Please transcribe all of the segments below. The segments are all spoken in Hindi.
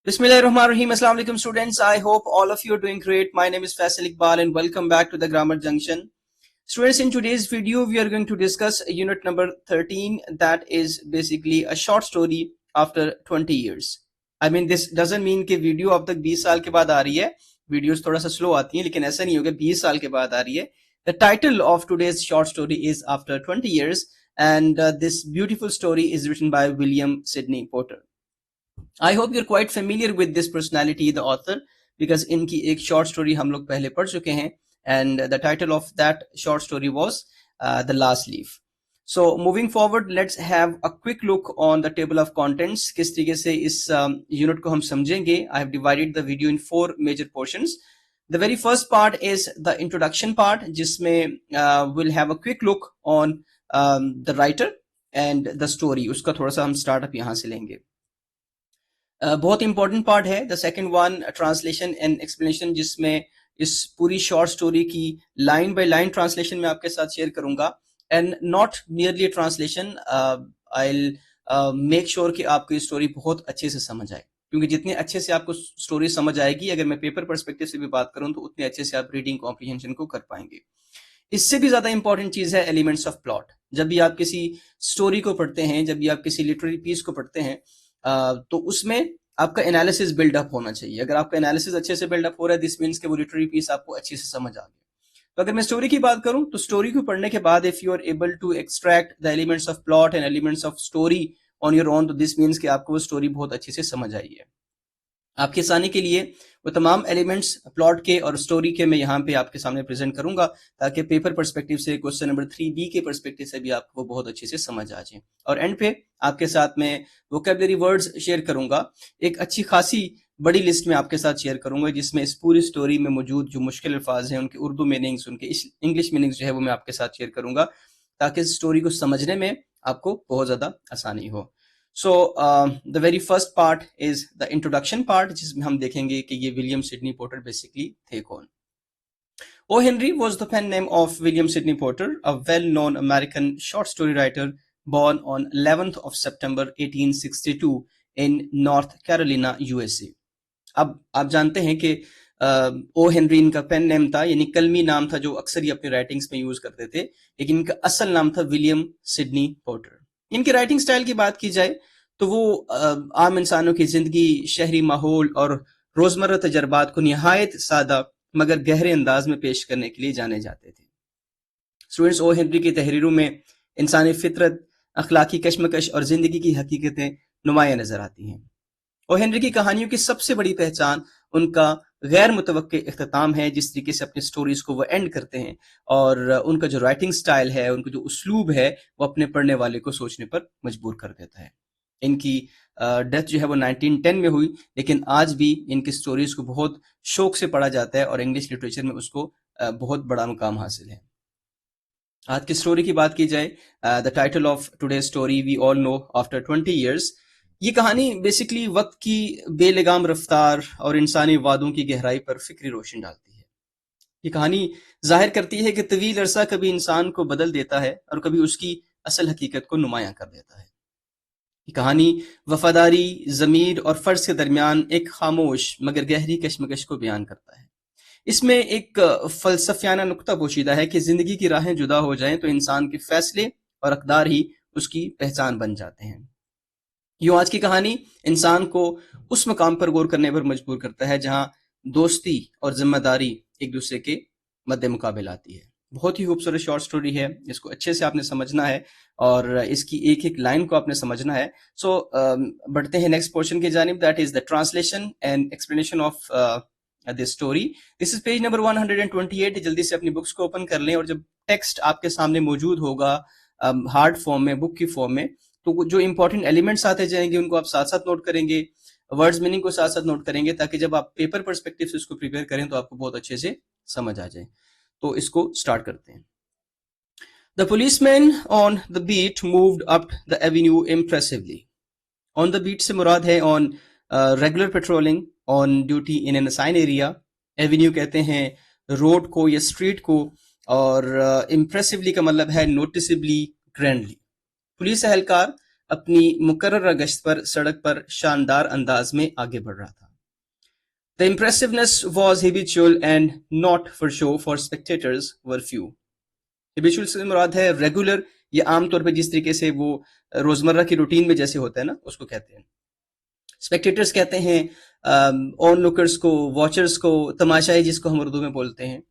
Bismillahirrahmanirrahim. Assalamu alaikum students. I hope all of you are doing great. My name is Faisal Iqbal and welcome back to the Grammar Junction. Students, in today's video we are going to discuss unit number 13, that is basically a short story after 20 years. I mean, this doesn't mean कि वीडियो अब तक 20 साल के बाद आ रही है. वीडियोस थोड़ा सा स्लो आती हैं, लेकिन ऐसा नहीं होगा 20 साल के बाद आ रही है. The title of today's short story is After 20 Years, and this beautiful story is written by William Sidney Porter. I hope you're quite familiar with this personality, the author, because इनकी एक short story हम लोग पहले पढ़ चुके हैं, and the title of that short story was The Last Leaf. So moving forward, let's have a quick look on the table of contents. किस तरीके से इस unit को हम समझेंगे. I have divided the video in 4 major portions. The very first part is the introduction part, जिसमें we'll have a quick look on the writer and the story. उसका थोड़ा सा हम startup यहाँ से लेंगे. बहुत इंपॉर्टेंट पार्ट है the second one, translation and explanation, जिसमें इस पूरी शॉर्ट स्टोरी की लाइन बाय लाइन ट्रांसलेशन मैं आपके साथ शेयर करूंगा. And not merely translation, I will make sure कि आपको ये स्टोरी बहुत अच्छे से समझ आए, क्योंकि जितने अच्छे से आपको स्टोरी समझ आएगी, अगर मैं पेपर पर्सपेक्टिव से भी बात करूं, तो उतने अच्छे से आप रीडिंग कॉम्प्रिहेंशन को कर पाएंगे. इससे भी ज्यादा इंपॉर्टेंट चीज है एलिमेंट्स ऑफ प्लॉट. जब भी आप किसी स्टोरी को पढ़ते हैं, जब भी आप किसी लिटरेरी पीस को पढ़ते हैं, तो उसमें आपका एनालिसिस बिल्डअप होना चाहिए. अगर आपका एनालिसिस अच्छे से बिल्डअप हो रहा है, दिस मीन्स कि वो लिटरेरी पीस आपको अच्छे से समझ आ गया. तो अगर मैं स्टोरी की बात करूं, तो स्टोरी को पढ़ने के बाद if you are able to extract the elements of plot and elements of story on your own, तो दिस मीन्स कि आपको वो स्टोरी बहुत अच्छे से समझ आई है. आपके आसानी के लिए वो तमाम एलिमेंट्स प्लॉट के और स्टोरी के मैं यहाँ पे आपके सामने प्रेजेंट करूंगा, ताकि पेपर पर्सपेक्टिव से क्वेश्चन नंबर 3B के पर्सपेक्टिव से भी आपको वो बहुत अच्छे से समझ आ जाए. और एंड पे आपके साथ में वोकैबुलरी वर्ड्स शेयर करूंगा, एक अच्छी खासी बड़ी लिस्ट में आपके साथ शेयर करूंगा, जिसमें इस पूरी स्टोरी में मौजूद जो मुश्किल अल्फाज हैं, उनके उर्दू मीनिंग्स, उनके इंग्लिश मीनिंग्स जो है वो मैं आपके साथ शेयर करूंगा, ताकि इस स्टोरी को समझने में आपको बहुत ज्यादा आसानी हो. So the very first part is the introduction part, जिसमें हम देखेंगे कि ये विलियम सिडनी पोर्टर बेसिकली थे कौन. O. Henry was the pen name of William Sidney Porter, a well-known American short story writer born on 11th of September 1862 in North Carolina, USA. अब आप जानते हैं कि ओ हेनरी इनका पेन नेम था, यानी कलमी नाम था जो अक्सर ही अपनी राइटिंग्स में यूज करते थे, लेकिन इनका असल नाम था विलियम सिडनी पोर्टर. इनके राइटिंग स्टाइल की बात की जाए तो वो आम इंसानों की जिंदगी, शहरी माहौल और रोजमर्रा तजर्बात को निहायत सादा मगर गहरे अंदाज में पेश करने के लिए जाने जाते थे. स्टूडेंट्स, ओ हेनरी की तहरीरों में इंसानी फितरत, अखलाकी कश्मकश और जिंदगी की हकीकतें नुमायां नजर आती हैं. ओ हेनरी की कहानियों की सबसे बड़ी पहचान उनका गैर मुतवक्के इख्तिताम है, जिस तरीके से अपनी स्टोरीज को वो एंड करते हैं, और उनका जो राइटिंग स्टाइल है, उनका जो उसलूब है, वो अपने पढ़ने वाले को सोचने पर मजबूर कर देता है. इनकी डेथ जो है वो 1910 में हुई, लेकिन आज भी इनकी स्टोरीज को बहुत शौक से पढ़ा जाता है और इंग्लिश लिटरेचर में उसको बहुत बड़ा मुकाम हासिल है. आज की स्टोरी की बात की जाए, the title of today story we all know after 20 years. ये कहानी बेसिकली वक्त की बेलगाम रफ्तार और इंसानी वादों की गहराई पर फिक्री रोशनी डालती है. ये कहानी जाहिर करती है कि तवील अरसा कभी इंसान को बदल देता है और कभी उसकी असल हकीकत को नुमायां कर देता है. ये कहानी वफादारी, ज़मीर और फर्ज के दरमियान एक खामोश मगर गहरी कश्मकश को बयान करता है. इसमें एक फलसफियाना नुक्ता पोशीदा है कि जिंदगी की राहें जुदा हो जाएं तो इंसान के फैसले और अकदार ही उसकी पहचान बन जाते हैं. यूं आज की कहानी इंसान को उस मकाम पर गौर करने पर मजबूर करता है जहां दोस्ती और जिम्मेदारी एक दूसरे के मद्दे मुकाबले आती है. बहुत ही खूबसूरत शॉर्ट स्टोरी है, इसको अच्छे से आपने समझना है और इसकी एक एक लाइन को आपने समझना है. सो बढ़ते हैं नेक्स्ट पोर्शन की जानिब, that is the translation and explanation of this story. This is page number 128. जल्दी से अपनी बुक्स को ओपन कर लें, और जब टेक्स्ट आपके सामने मौजूद होगा हार्ड फॉर्म में, बुक की फॉर्म में, तो जो इंपॉर्टेंट एलिमेंट्स आते जाएंगे उनको आप साथ साथ नोट करेंगे, वर्ड्स मीनिंग को साथ साथ नोट करेंगे, ताकि जब आप पेपर पर्सपेक्टिव से इसको प्रिपेयर करें तो आपको बहुत अच्छे से समझ आ जाए. तो इसको स्टार्ट करते हैं. The policeman on the beat moved up the avenue impressively. On the beat से मुराद है on regular patrolling, on duty in an assigned area. Avenue कहते हैं रोड को या स्ट्रीट को, और impressively का मतलब है noticeably, grandly. पुलिस एहलकार अपनी मुकर्रर गश्त पर सड़क पर शानदार अंदाज में आगे बढ़ रहा था। The impressiveness was habitual and not for show, for spectators were few. Habitual से मुराद है रेगुलर या आमतौर पर जिस तरीके से वो रोजमर्रा की रूटीन में जैसे होता है ना, उसको कहते हैं। स्पेक्टेटर्स कहते हैं ऑन लुकर्स को, वॉचर्स को, तमाशाई जिसको हम उर्दू में बोलते हैं।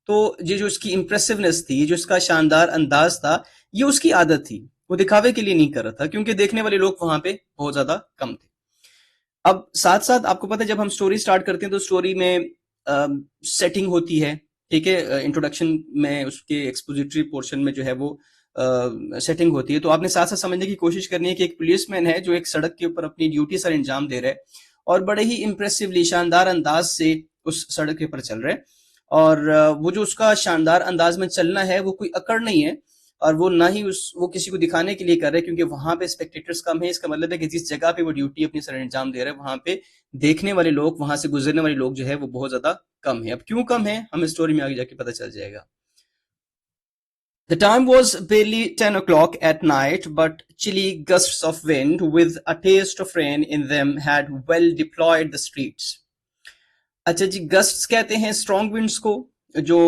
तो ये जो उसकी इम्प्रेसिवनेस थी, जो उसका शानदार अंदाज था, ये उसकी आदत थी। वो दिखावे के लिए नहीं कर रहा था, क्योंकि देखने वाले लोग वहां पे बहुत ज्यादा कम थे। अब साथ साथ आपको पता है, जब हम स्टोरी स्टार्ट करते हैं तो स्टोरी में सेटिंग होती है, ठीक है। इंट्रोडक्शन में उसके एक्सपोजिटरी पोर्शन में जो है वो सेटिंग होती है। तो आपने साथ साथ समझने की कोशिश करनी है कि एक पुलिसमैन है जो एक सड़क के ऊपर अपनी ड्यूटी सर अंजाम दे रहा है और बड़े ही इंप्रेसिवली शानदार अंदाज से उस सड़क के ऊपर चल रहा है। और वो जो उसका शानदार अंदाज में चलना है वो कोई अकड़ नहीं है, और वो ना ही वो किसी को दिखाने के लिए कर रहे हैं, क्योंकि वहां पे स्पेक्टेटर्स कम है। इसका मतलब है कि जिस जगह पे वो ड्यूटी अपनी सर अंजाम दे रहे हैं, वहां पे देखने वाले लोग, वहां से गुजरने वाले लोग जो है वो बहुत ज्यादा कम है। अब क्यों कम है, हमें स्टोरी में आगे जाके पता चल जाएगा। The time was barely 10 o'clock at night, but chilly gusts of wind with a taste of rain in them had well deployed the streets. अच्छा जी, गस्ट्स कहते हैं स्ट्रॉन्ग विंड्स को, जो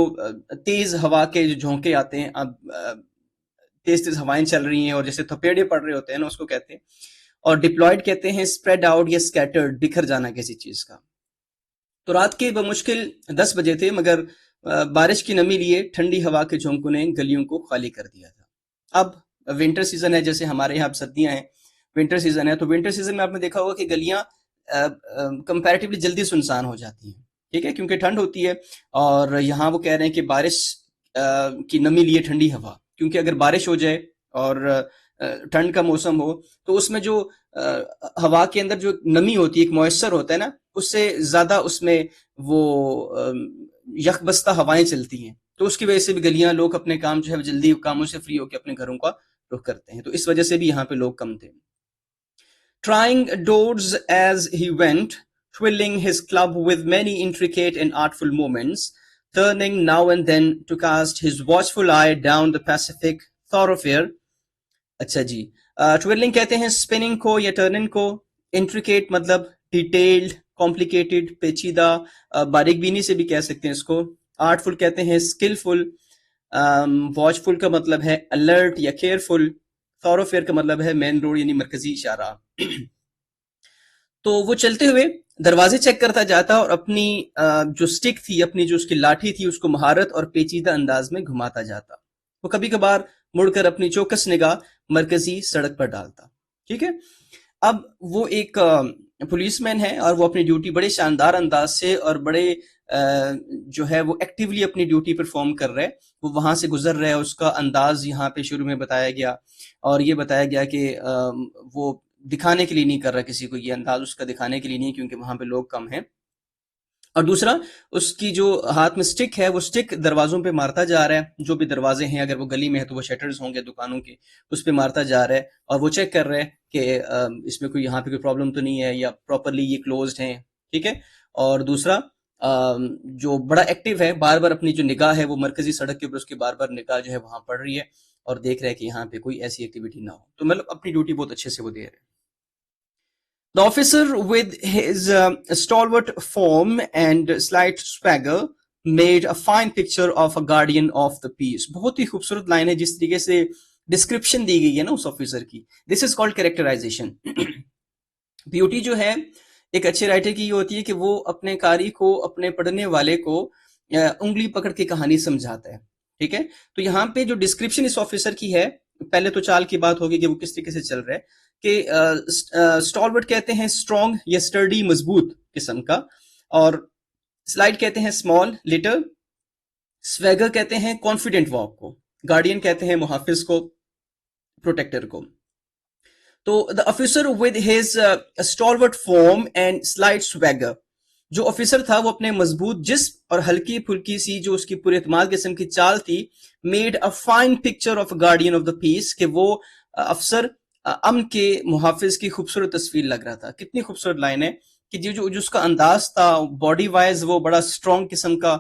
तेज हवा के जो झोंके आते हैं। अब तेज तेज हवाएं चल रही हैं और जैसे थपेड़े पड़ रहे होते हैं ना, उसको कहते हैं। और डिप्लॉयड कहते हैं स्प्रेड आउट या स्कैटर्ड, बिखर जाना किसी चीज का। तो रात के बमुश्किल 10 बजे थे, मगर बारिश की नमी लिए ठंडी हवा के झोंकों ने गलियों को खाली कर दिया था। अब विंटर सीजन है, जैसे हमारे यहाँ सर्दियां हैं, विंटर सीजन है। तो विंटर सीजन में आपने देखा होगा कि गलियां कंपैरेटिवली जल्दी सुनसान हो जाती हैं, ठीक है, क्योंकि ठंड होती है। और यहाँ वो कह रहे हैं कि बारिश की नमी लिए ठंडी हवा, क्योंकि अगर बारिश हो जाए और ठंड का मौसम हो, तो उसमें जो हवा के अंदर जो नमी होती है, एक मॉइस्चर होता है ना, उससे ज्यादा उसमें वो यकबस्ता हवाएं चलती हैं। तो उसकी वजह से भी गलियां, लोग अपने काम जो है जल्दी कामों से फ्री होकर अपने घरों का रुख करते हैं। तो इस वजह से भी यहाँ पे लोग कम थे। Trying doors as he went, twirling his club with many intricate and artful movements, turning now and then to cast his watchful eye down the Pacific thoroughfare. अच्छा जी, ट्विरलिंग कहते हैं स्पिनिंग को या टर्निंग को। इंट्रिकेट मतलब डिटेल्ड, कॉम्प्लिकेटेड, पेचीदा, बारीकबीनी से भी कह सकते हैं इसको। आर्टफुल कहते हैं स्किलफुल। वॉचफुल का मतलब है अलर्ट या केयरफुल। थॉरोफेयर का मतलब है मेन रोड यानी मरकजी इशारा। तो वो चलते हुए दरवाजे चेक करता जाता और अपनी जो स्टिक थी, अपनी जो उसकी लाठी थी, उसको महारत और पेचीदा अंदाज में घुमाता जाता। वो कभी कभार मुड़कर अपनी चौकस निगाह मरकजी सड़क पर डालता, ठीक है। अब वो एक पुलिसमैन है और वो अपनी ड्यूटी बड़े शानदार अंदाज से और बड़े जो है वो एक्टिवली अपनी ड्यूटी परफॉर्म कर रहा है। वो वहां से गुजर रहा है, उसका अंदाज यहाँ पे शुरू में बताया गया, और ये बताया गया कि वो दिखाने के लिए नहीं कर रहा किसी को, ये अंदाज उसका दिखाने के लिए नहीं, क्योंकि वहां पे लोग कम हैं। और दूसरा, उसकी जो हाथ में स्टिक है, वो स्टिक दरवाजों पे मारता जा रहा है। जो भी दरवाजे हैं, अगर वो गली में है तो वो शटर्स होंगे दुकानों के, उस पे मारता जा रहा है। और वो चेक कर रहा है कि इसमें कोई यहाँ पे कोई प्रॉब्लम तो नहीं है, या प्रॉपरली ये क्लोज्ड हैं, ठीक है। और दूसरा, जो बड़ा एक्टिव है, बार बार अपनी जो निगाह है वो मरकजी सड़क के ऊपर, उसकी बार बार निगाह जो है वहां पड़ रही है और देख रहा है कि यहाँ पे कोई ऐसी एक्टिविटी ना हो। तो मतलब अपनी ड्यूटी बहुत अच्छे से वो दे रहे हैं। The officer, with his stalwart form and slight swagger, made a fine picture of a guardian of the peace. बहुत ही खूबसूरत लाइन है जिस तरीके से डिस्क्रिप्शन दी गई है ना उस ऑफिसर की। This is called characterisation. Beauty जो है एक अच्छे राइटर की ये होती है कि वो अपने कारी को, अपने पढ़ने वाले को उंगली पकड़ के कहानी समझाता है, ठीक है। तो यहाँ पे जो डिस्क्रिप्शन इस ऑफिसर की है, पहले तो चाल की बात होगी कि वो किस तरीके से चल रहा है। कि स्टॉलवर्ट कहते हैं स्ट्रॉन्ग या स्टर्डी, मजबूत किस्म का। और स्लाइड कहते हैं स्मॉल, लिटिल। स्वैगर कहते हैं कॉन्फिडेंट वॉक को। गार्डियन कहते हैं मुहाफिज को, प्रोटेक्टर को। तो the officer with his stalwart form and slide swagger, जो ऑफिसर था वो अपने मजबूत जिस्म और हल्की फुल्की सी जो उसकी पूरे इत्माद किस्म की चाल थी, made a fine picture of guardian of the peace, कि वो अफसर अमन के मुहाफिज की खूबसूरत तस्वीर लग रहा था। कितनी खूबसूरत लाइन है कि जो उसका अंदाज था, बॉडी वाइज वो बड़ा स्ट्रॉन्ग किस्म का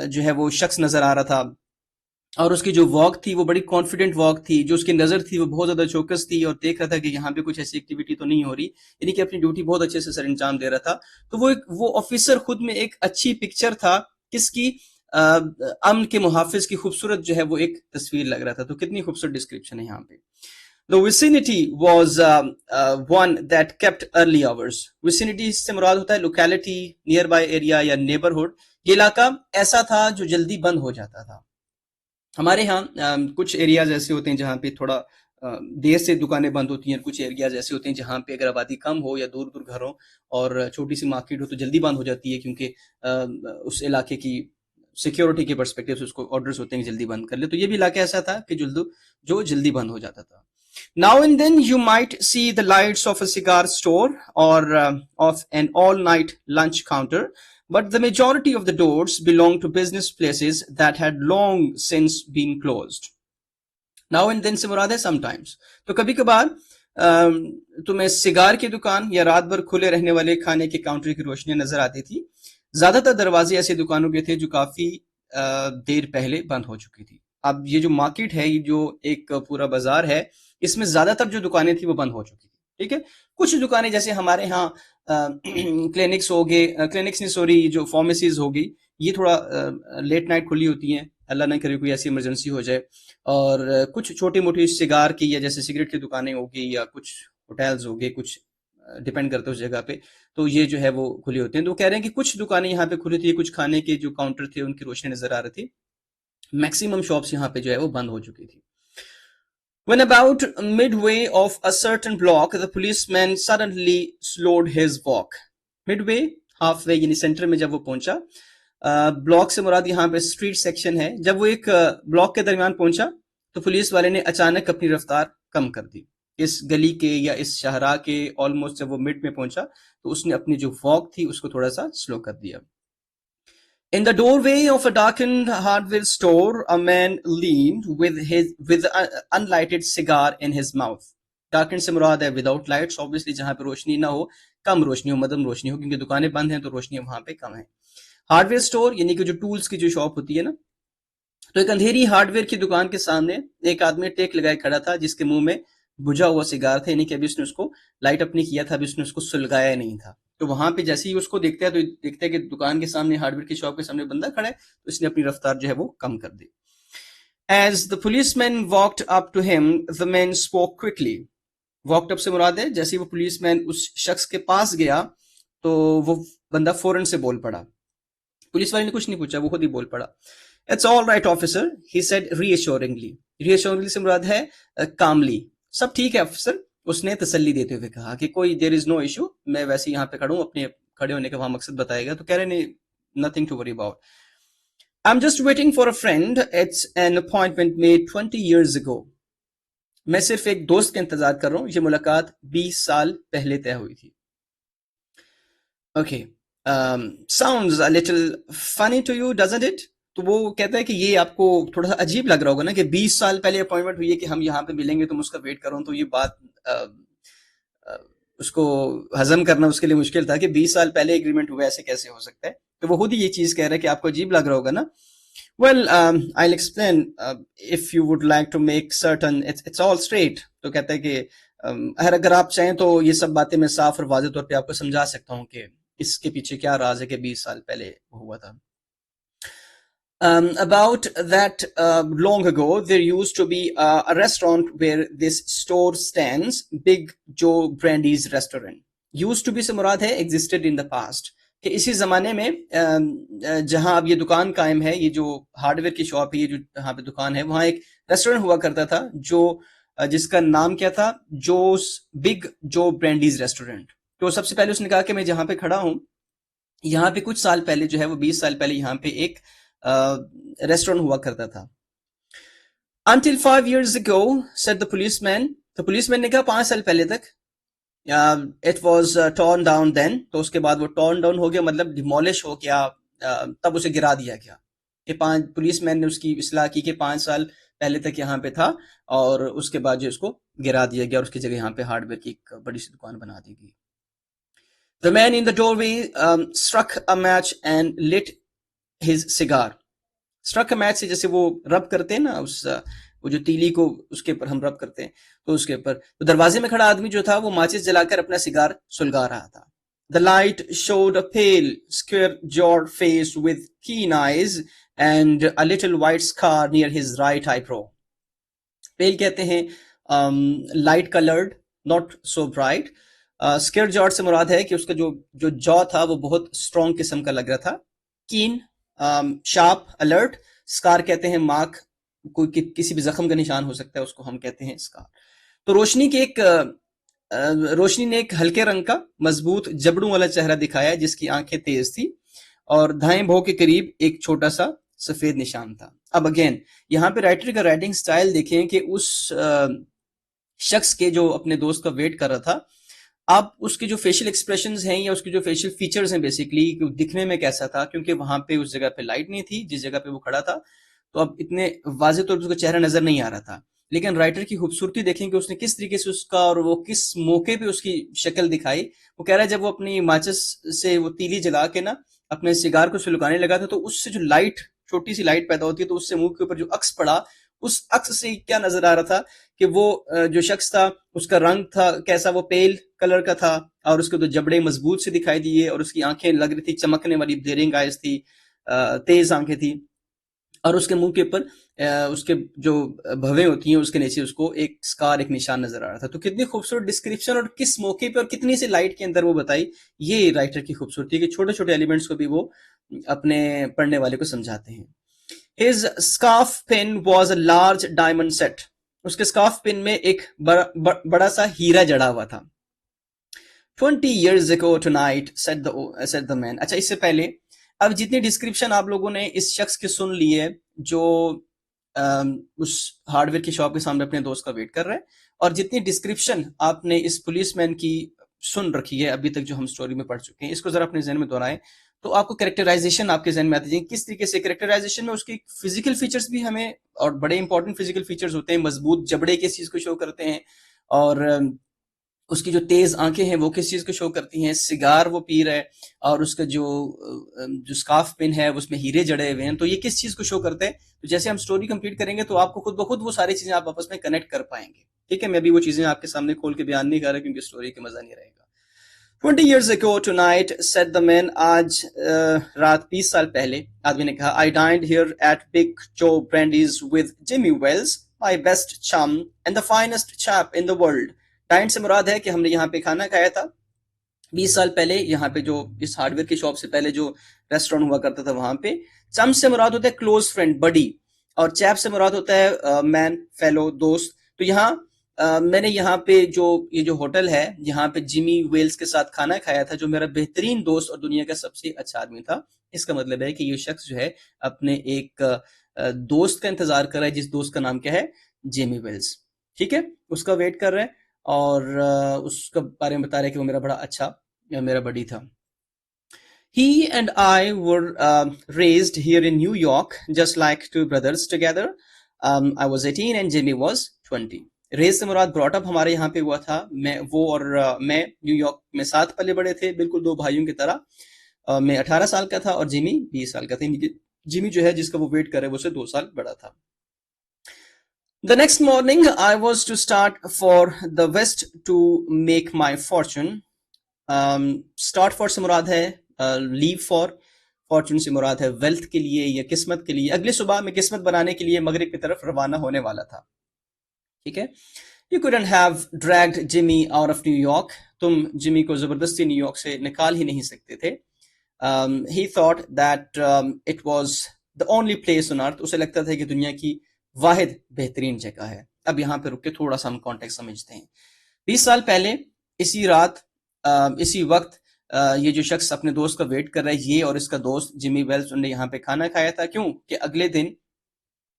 जो है वो शख्स नजर आ रहा था। और उसकी जो वॉक थी वो बड़ी कॉन्फिडेंट वॉक थी, जो उसकी नज़र थी वो बहुत ज़्यादा चौकस थी और देख रहा था कि यहाँ पे कुछ ऐसी एक्टिविटी तो नहीं हो रही, यानी कि अपनी ड्यूटी बहुत अच्छे से सर अंजाम दे रहा था। तो वो ऑफिसर खुद में एक अच्छी पिक्चर था किसकी, अमन के मुहाफिज की खूबसूरत जो है वो एक तस्वीर लग रहा था। तो कितनी खूबसूरत डिस्क्रिप्शन है यहाँ पे। The vicinity was one that kept early hours. Vicinity से मुराद होता है locality, nearby area या neighborhood। ये इलाका ऐसा था जो जल्दी बंद हो जाता था। हमारे यहाँ कुछ एरियाज ऐसे होते हैं जहाँ पे थोड़ा देर से दुकानें बंद होती हैं, कुछ एरियाज ऐसे होते हैं जहाँ पे अगर आबादी कम हो या दूर दूर घर हो और छोटी सी मार्केट हो तो जल्दी बंद हो जाती है, क्योंकि उस इलाके की सिक्योरिटी के परस्पेक्टिव से उसको ऑर्डर्स होते हैं कि जल्दी बंद कर ले। तो ये भी इलाका ऐसा था कि जो जल्दी बंद हो जाता था। Now and then you might see the lights of a cigar store or of an all-night lunch counter, but the majority of the doors belong to business places that had long since been closed. Now and then से मुराद है sometimes। तो कभी कभार तुम्हें सिगार की दुकान या रात भर खुले रहने वाले खाने के काउंटर की रोशनी नजर आती थी। ज्यादातर दरवाजे ऐसे दुकानों के थे जो काफी देर पहले बंद हो चुकी थी। अब ये जो मार्केट है, ये जो एक पूरा बाजार है, इसमें ज्यादातर जो दुकानें थी वो बंद हो चुकी थी। ठीक है, कुछ दुकानें जैसे हमारे यहाँ क्लिनिक्स हो गए, क्लिनिक्स नहीं सॉरी, जो फार्मेसीज होगी, ये थोड़ा लेट नाइट खुली होती हैं, अल्लाह ना करे कोई ऐसी इमरजेंसी हो जाए। और कुछ छोटी मोटी सिगार की या जैसे सिगरेट की दुकानें होगी या कुछ होटल्स हो गए, कुछ डिपेंड करते हैं उस जगह पे, तो ये जो है वो खुली होती हैं। तो कह रहे हैं कि कुछ दुकानें यहाँ पे खुली थी, कुछ खाने के जो काउंटर थे उनकी रोशनी नजर आ रही थी। मैक्सिमम शॉप्स यहाँ पे जो है वो बंद हो चुकी थी। When about midway of a certain block, the policeman suddenly slowed his walk. Midway, halfway यानी सेंटर में जब वो पहुंचा, ब्लॉक से मुराद यहाँ पे स्ट्रीट सेक्शन है। जब वो एक ब्लॉक के दरमियान पहुंचा तो पुलिस वाले ने अचानक अपनी रफ्तार कम कर दी। इस गली के या इस शाहरा के ऑलमोस्ट जब वो मिड में पहुंचा तो उसने अपनी जो वॉक थी उसको थोड़ा सा स्लो कर दिया। In the doorway of a darkened hardware store, a man leaned with an unlighted cigar in his mouth. Darkened से मुराद है without lights, obviously जहाँ पे रोशनी ना हो, कम रोशनी हो, मध्यम रोशनी हो, क्योंकि दुकानें बंद हैं तो रोशनी वहां पे कम है। हार्डवेयर स्टोर यानी कि जो टूल्स की जो शॉप होती है ना, तो एक अंधेरी हार्डवेयर की दुकान के सामने एक आदमी टेक लगाए खड़ा था जिसके मुंह में बुझा हुआ सिगार था, यानी कि अभी उसने उसको लाइट अपनी किया था, अभी उसने उसको सुलगाया नहीं था। तो वहां पे जैसे ही उसको देखता है तो देखता है कि दुकान के सामने, हार्डवेयर की शॉप के सामने बंदा खड़ा है, तो इसने अपनी रफ्तार जो है वो कम कर दी। As the policeman walked up to him, the man spoke quickly. Walked up से मुराद है जैसे ही वो पुलिसमैन उस शख्स के पास गया तो वो बंदा फौरन से बोल पड़ा। पुलिस वाले ने कुछ नहीं पूछा, वो खुद ही बोल पड़ा। It's all right, officer, he said reassuringly. Reassuringly से मुराद है calmly. सब ठीक है अफसर, उसने तसल्ली देते हुए कहा कि कोई देयर इज नो इशू, मैं वैसे यहाँ पे खड़ा हूँ, अपने खड़े होने का वहां मकसद बताएगा। तो कह रहे नहीं, nothing to worry about, I am just waiting for a friend, it's an appointment made 20 years ago. मैं सिर्फ एक दोस्त का इंतजार कर रहा हूँ, ये मुलाकात 20 साल पहले तय हुई थी। Okay, sounds a little funny to you doesn't it? तो वो कहता है कि ये आपको थोड़ा सा अजीब लग रहा होगा ना कि 20 साल पहले अपॉइंटमेंट हुई है कि हम यहाँ पे मिलेंगे, तुम उसका वेट करो। तो ये बात उसको हजम करना उसके लिए मुश्किल था कि 20 साल पहले एग्रीमेंट हुआ, ऐसे कैसे हो सकता है। तो वो खुद ही ये चीज कह रहा है कि आपको अजीब लग रहा होगा ना। Well I will explain if you would like to make certain it's all straight. तो कहता है कि अगर आप चाहें तो ये सब बातें मैं साफ और वाज़ेह तौर पे आपको समझा सकता हूँ कि इसके पीछे क्या राज है कि 20 साल पहले हुआ था। About that long ago, there used to be a restaurant where this store stands, Big Joe Brandy's restaurant. Used to be से मुराद है existed in the past, कि इसी जमाने में जहां अब ये दुकान कायम है, ये जो हार्डवेयर की शॉप है, ये जो यहाँ पे दुकान है, वहां एक रेस्टोरेंट हुआ करता था जो जिसका नाम क्या था, जोस बिग जो ब्रांडीज रेस्टोरेंट। तो सबसे पहले उसने कहा कि मैं जहां पे खड़ा हूं, यहाँ पे कुछ साल पहले जो है वो 20 साल पहले यहाँ पे एक रेस्टोरेंट हुआ करता था। Until 5 years ago, said the policeman. तो पुलिसमैन ने कहा 5 साल पहले तक। It was torn down then. तो उसके बाद वो torn down हो गया, मतलब डिमोलिश हो गया, तब उसे गिरा दिया गया। कि पुलिसमैन ने उसकी इस्लाह की कि 5 साल पहले तक यहाँ पे था और उसके बाद जो इसको गिरा दिया गया और उसकी जगह यहाँ पे हार्डवेयर की एक बड़ी सी दुकान बना दी गई। The man in the doorway struck a match and lit his cigar. Struck match से जैसे वो रब करते हैं ना, उस वो जो तीली को उसके ऊपर हम रब करते हैं, तो उसके ऊपर। तो दरवाजे में खड़ा आदमी जो था वो माचिस जलाकर अपना सिगार सुलगा रहा था। The light showed a pale square jawed face with keen eyes and a little white scar near his right eyebrow. Pale कहते हैं light coloured, not so bright. Square jawed से मुराद है कि उसका जो जो जॉ था वो बहुत स्ट्रॉन्ग किस्म का लग रहा था। कीन, शार्प, अलर्ट। स्कार कहते हैं मार्क, कोई किसी भी जख्म का निशान हो सकता है, उसको हम कहते हैं स्कार। तो रोशनी ने एक हल्के रंग का मजबूत जबड़ों वाला चेहरा दिखाया जिसकी आंखें तेज थी और दाएं भौं के करीब एक छोटा सा सफेद निशान था। अब अगेन यहाँ पे राइटर का राइटिंग स्टाइल देखें कि उस शख्स के जो अपने दोस्त का वेट कर रहा था, आप उसके जो फेशियल एक्सप्रेशंस हैं या उसके जो फेशियल फीचर्स हैं बेसिकली दिखने में कैसा था, क्योंकि वहां पे उस जगह पे लाइट नहीं थी जिस जगह पे वो खड़ा था, तो अब इतने वाजे तौर पर उसका चेहरा नजर नहीं आ रहा था। लेकिन राइटर की खूबसूरती देखें कि उसने किस तरीके से उसका और वो किस मौके पे उसकी शक्ल दिखाई। वो कह रहा है जब वो अपनी माचिस से वो तीली जला के ना अपने सिगार को सुलगाने लगा था, तो उससे जो लाइट, छोटी सी लाइट पैदा होती है, तो उससे मुंह के ऊपर जो अक्स पड़ा, उस अक्स से क्या नजर आ रहा था कि वो जो शख्स था उसका रंग था कैसा, वो पेल कलर का था और उसके तो जबड़े मजबूत से दिखाई दिए और उसकी आंखें लग रही थी चमकने वाली, ब्लेयरिंग आइज थी, तेज आंखें थी, और उसके मुंह के ऊपर उसके जो भवें होती हैं उसके नीचे उसको एक स्कार, एक निशान नजर आ रहा था। तो कितनी खूबसूरत डिस्क्रिप्शन और किस मौके पे और कितनी सी लाइट के अंदर वो बताई, ये राइटर की खूबसूरती है कि छोटे छोटे एलिमेंट्स को भी वो अपने पढ़ने वाले को समझाते हैं। His scarf pin was a large diamond set. उसके स्कार्फ पिन में एक बड़ा सा हीरा जड़ा हुआ था। 20 years ago tonight, said the man. अच्छा, इससे पहले अब जितनी डिस्क्रिप्शन आप लोगों ने इस शख्स की सुन ली है जो उस हार्डवेयर की शॉप के सामने अपने दोस्त का वेट कर रहा है, और जितनी डिस्क्रिप्शन आपने इस पुलिसमैन की सुन रखी है अभी तक जो हम स्टोरी में पढ़ चुके हैं, इसको जरा अपने जहन में दोहराएं तो आपको कैरेक्टराइजेशन आपके जहन में आती है। किस तरीके से कैरेक्टराइजेशन में उसकी फिजिकल फीचर्स भी हमें, और बड़े इंपॉर्टेंट फिजिकल फीचर्स होते हैं, मजबूत जबड़े किस चीज को शो करते हैं, और उसकी जो तेज आंखें हैं वो किस चीज को शो करती हैं, सिगार वो पी रहा है और उसका जो स्कार्फ पिन है उसमें हीरे जड़े हुए हैं, तो ये किस चीज को शो करते हैं। तो जैसे हम स्टोरी कंप्लीट करेंगे तो आपको खुद ब खुद वो सारी चीजें आप आपस में कनेक्ट कर पाएंगे। ठीक है, मैं अभी वो चीजें आपके सामने खोल के बयान नहीं कर रहा क्योंकि स्टोरी का मजा नहीं रहेगा। 20 years ago tonight, said the man. आज रात 20 साल पहले आदमी ने कहा, I dined here at Big Joe Brandy's with Jimmy Wells, my best chum and the finest chap in the world. Dine से मुराद है कि हमने यहाँ पे खाना खाया था 20 साल पहले, यहाँ पे जो इस हार्डवेयर की शॉप से पहले जो रेस्टोरेंट हुआ करता था वहां पे। चम से मुराद होता है क्लोज फ्रेंड, बडी, और चैप से मुराद होता है मैन, फेलो, दोस्त। तो यहाँ मैंने यहाँ पे जो ये जो होटल है यहाँ पे जिमी वेल्स के साथ खाना खाया था, जो मेरा बेहतरीन दोस्त और दुनिया का सबसे अच्छा आदमी था। इसका मतलब है कि ये शख्स जो है अपने एक दोस्त का इंतजार कर रहा है, जिस दोस्त का नाम क्या है, जिमी वेल्स। ठीक है, उसका वेट कर रहा है और उसका बारे में बता रहा है कि वो मेरा बड़ा अच्छा, मेरा बड़ी था। He and I were raised here in New York, just like two brothers together. I was 18 and Jimmy was 20. Raise से मुराद ब्रॉट अप हमारे यहाँ पे हुआ था, मैं वो और मैं न्यूयॉर्क में साथ पले बड़े थे, बिल्कुल दो भाइयों की तरह। मैं 18 साल का था और जिमी 20 साल का था। जिमी जो है जिसका वो वेट करे वो से 2 साल बड़ा था। The next morning I was to start for the west to make my fortune. Start for से मुराद है leave for, fortune से मुराद है wealth के लिए या किस्मत के लिए। अगली सुबह मैं किस्मत बनाने के लिए मगरिब की तरफ रवाना होने वाला था। ठीक है, You couldn't have dragged Jimmy out of New York. तुम जिमी को जबरदस्ती न्यूयॉर्क से निकाल ही नहीं सकते थे। He thought that it was the only place on earth. उसे लगता था कि दुनिया की वाहिद बेहतरीन जगह है। अब यहाँ पे रुक के थोड़ा सा हम कॉन्टेक्स्ट समझते हैं। 20 साल पहले इसी रात इसी वक्त ये जो शख्स अपने दोस्त का वेट कर रहा है, ये और इसका दोस्त जिमी वेल्स, उन्होंने यहाँ पे खाना खाया था। क्यों कि अगले दिन